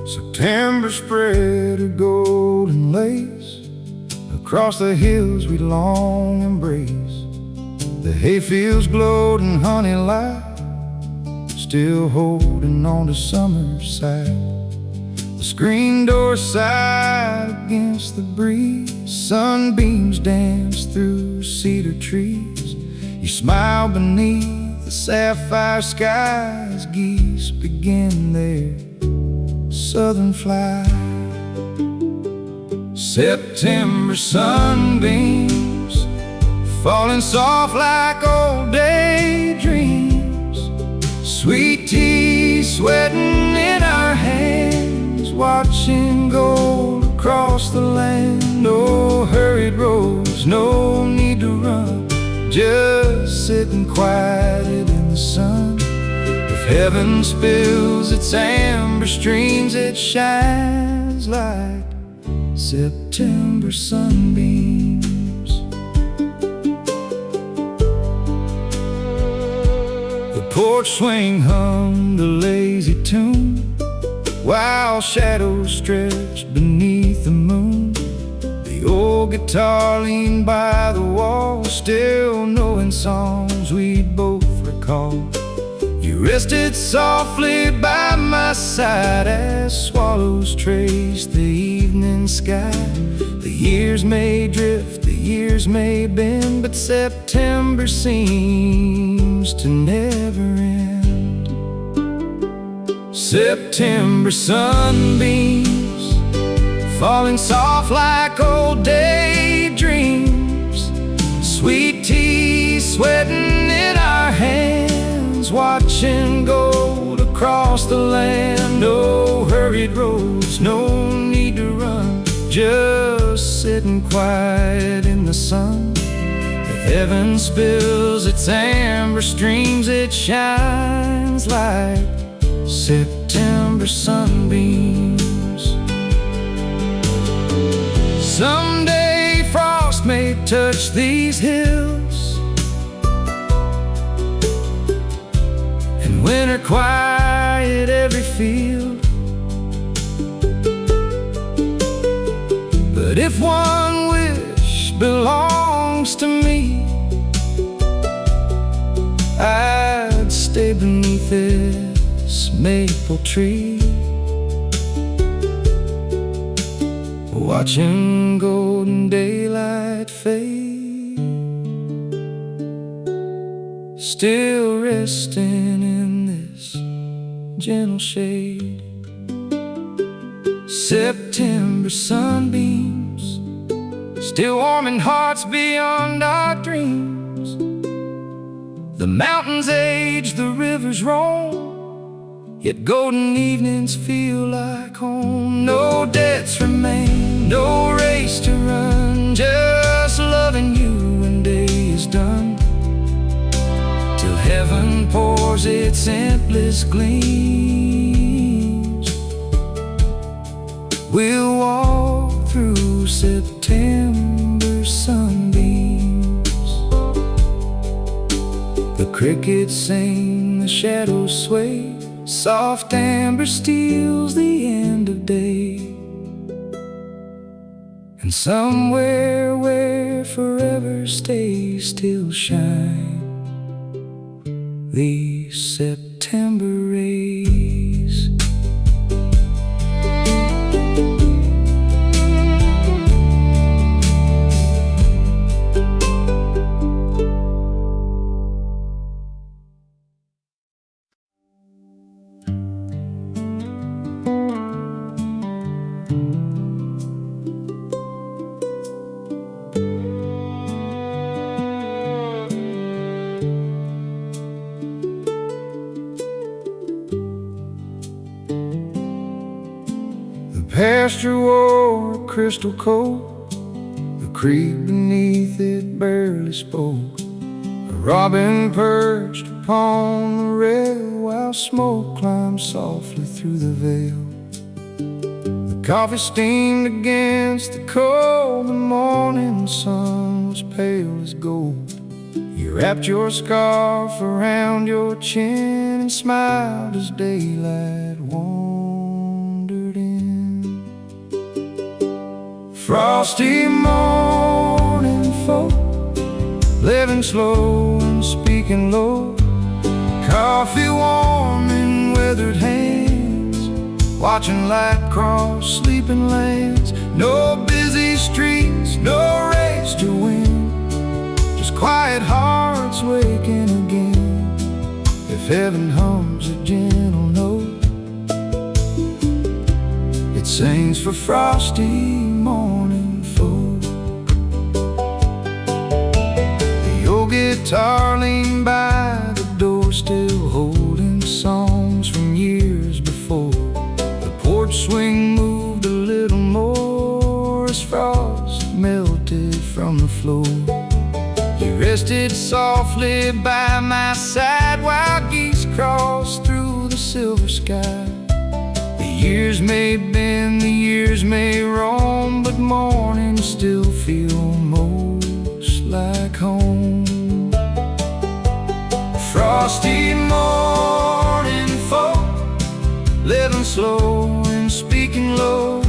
September spread a golden lace across the hills we long embrace. The hayfields glowed in honey light, still holding on to summer's side. The screen door sighed against the breeze, sunbeams danced through cedar trees. You smiled beneath the sapphire sky as geese begin their southern flight. September sunbeams falling soft like old daydreams, sweet tea sweating in our hands, watching gold across the land. No hurried roads, no need to run, just sitting quieted in the sun. If heaven spills its amber streams, it shines like September sunbeams. The porch swing hummed a lazy tune, while shadows stretched beneath the moon. The old guitar leaned by the wall, still knowing songs we'd both recall.
You rested softly by my side as swallows trace the evening sky. The years may drift, the years may bend, but September seems to never end. September sunbeams falling soft like old daydreams. Sweet tea sweating in our hands, watching gold across the land. No hurried roads, no need to run, just sitting quiet in the sun. If heaven spills its amber streams, it shines like September sunbeams. Someday frost may touch these hills, and winter quiet every field. But if one wish belongs to me, I'd stay beneath this maple tree, watching golden daylight fade, still resting in this gentle shade. September sunbeams still warming hearts beyond our dreams. The mountains age, the rivers roam, yet golden evenings feel like home. No debts remain, no race to run, just loving you when day is done, till heaven pours its endless gleams. We'll walk through September sunbeams. The crickets sing, the shadows sway, soft amber steals the end of day. And somewhere where forever stays still shine these September rays.
Pasture wore a crystal coat, the creek beneath it barely spoke. A robin perched upon the rail while smoke climbed softly through the veil. The coffee steamed against the cold, the morning sun was pale as gold. You wrapped your scarf around your chin and smiled as daylight wandered in. Frosty morning folk, living slow and speaking low. Coffee warm in weathered hands, watching light cross sleeping lands. No busy streets, no race to win, just quiet hearts waking again. If heaven hums a gentle note, it sings for Frosty morning folk. The old guitar leaned by the door, still holding songs from years before. The porch swing moved a little more as frost melted from the floor. You rested softly by my side while geese crossed through the silver sky. The years may bend, the years may roam, but mornings still feel most like home. Frosty morning folk, living slow and speaking low.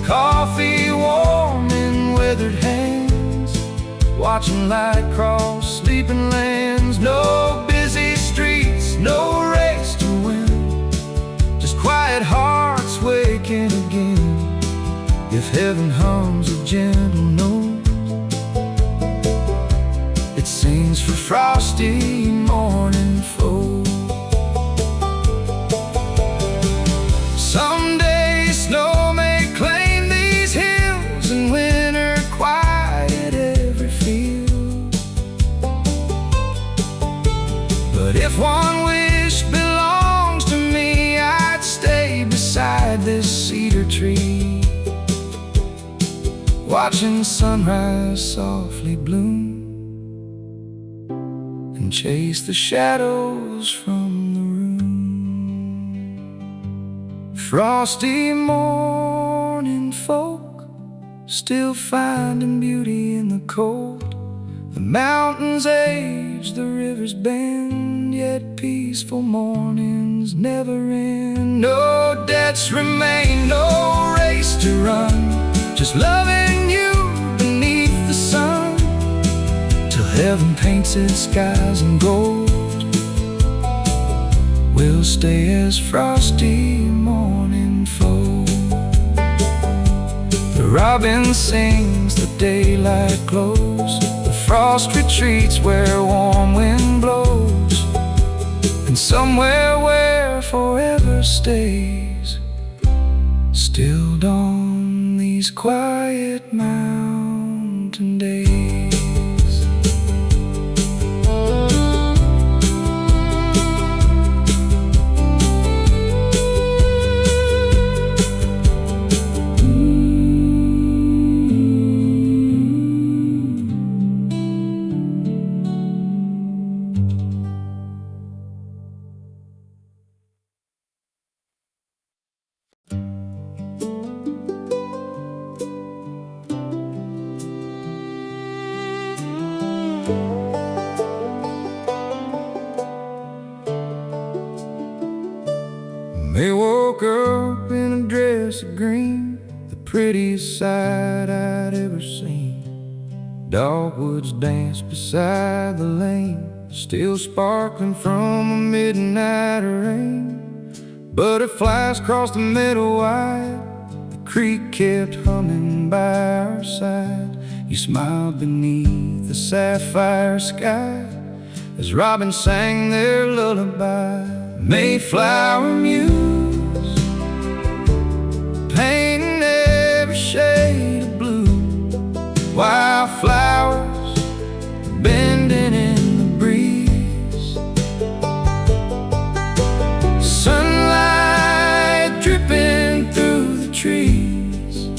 Coffee warm in weathered hands, watching light cross sleeping lands. No busy streets, no rain,
But if one wish belongs to me, I'd stay beside this cedar tree, watching sunrise softly bloom and chase the shadows from the room. Frosty morning folk, still finding beauty in the cold. The mountains age, the rivers bend, yet peaceful mornings never end. No debts remain, no race to run, just loving you beneath the sun, till heaven paints its skies in gold. We'll stay as frosty morning folk. The robin sings, the daylight glows, the frost retreats where warm wind blows, and somewhere where forever stays, still dawn these quiet mountain days. They woke up in a dress of green, the prettiest sight I'd ever seen. Dogwoods danced beside the lane, still sparkling from a midnight rain. Butterflies crossed the meadow wide, the creek kept humming by our side. You smiled beneath the sapphire sky as robins sang their lullaby. Mayflower Muse, painting every shade of blue. Wildflowers bending in the breeze, sunlight dripping through the trees.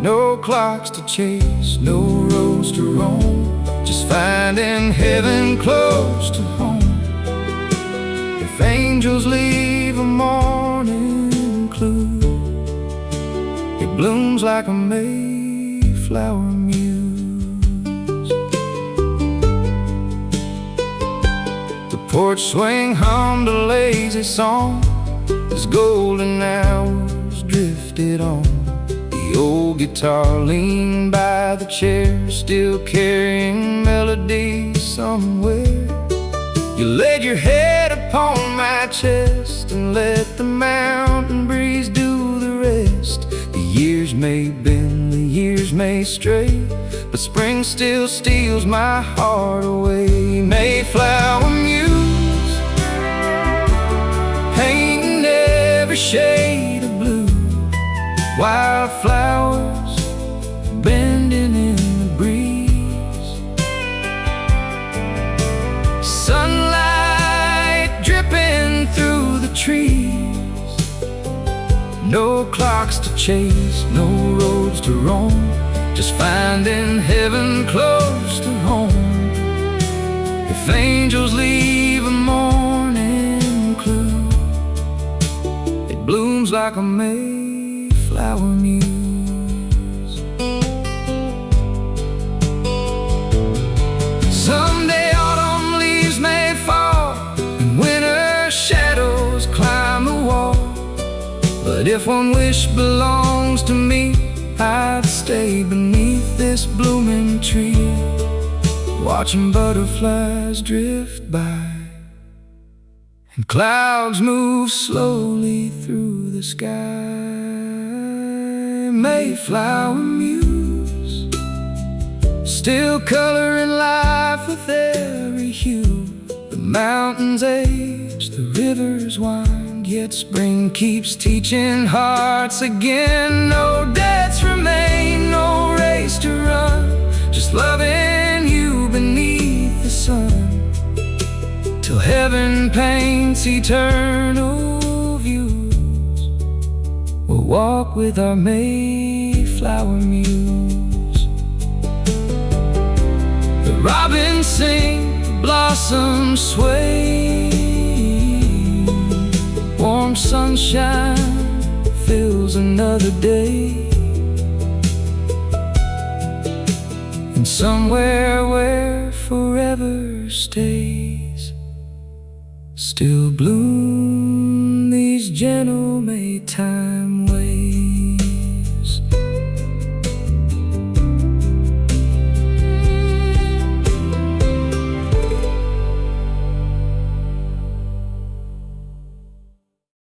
No clocks to chase, no roads to roam, just finding heaven close to home. If angels leave a morning clue, it blooms like a Mayflower Muse. The porch swing hummed a lazy song as golden hours drifted on. The old guitar leaned by the chair, still carrying melodies somewhere. You laid your head upon my chest and let the mountain breeze do the rest. The years may bend, the years may stray, but spring still steals my heart away. Mayflower Muse, painting every shade of blue. Wildflowers bending in the breeze, sunlight dripping through the trees. No clocks to chase, no roads to roam, just finding heaven close to home. If angels leave a morning clue, it blooms like a Mayflower Muse. Someday autumn leaves may fall and winter shadows climb the wall. But if one wish belongs to me, I'd stay beneath this blooming tree, watching butterflies drift by and clouds move slowly through the sky. Mayflower Muse, still coloring life with every hue. The mountains age, the rivers wind, yet spring keeps teaching hearts again. No debts remain, no race to run, just loving you beneath the sun, till heaven paints eternal views. We'll walk with our Mayflower Muse. The robins sing, the blossoms sway, warm sunshine fills another day. And somewhere where forever stays, still bloom these gentle May times.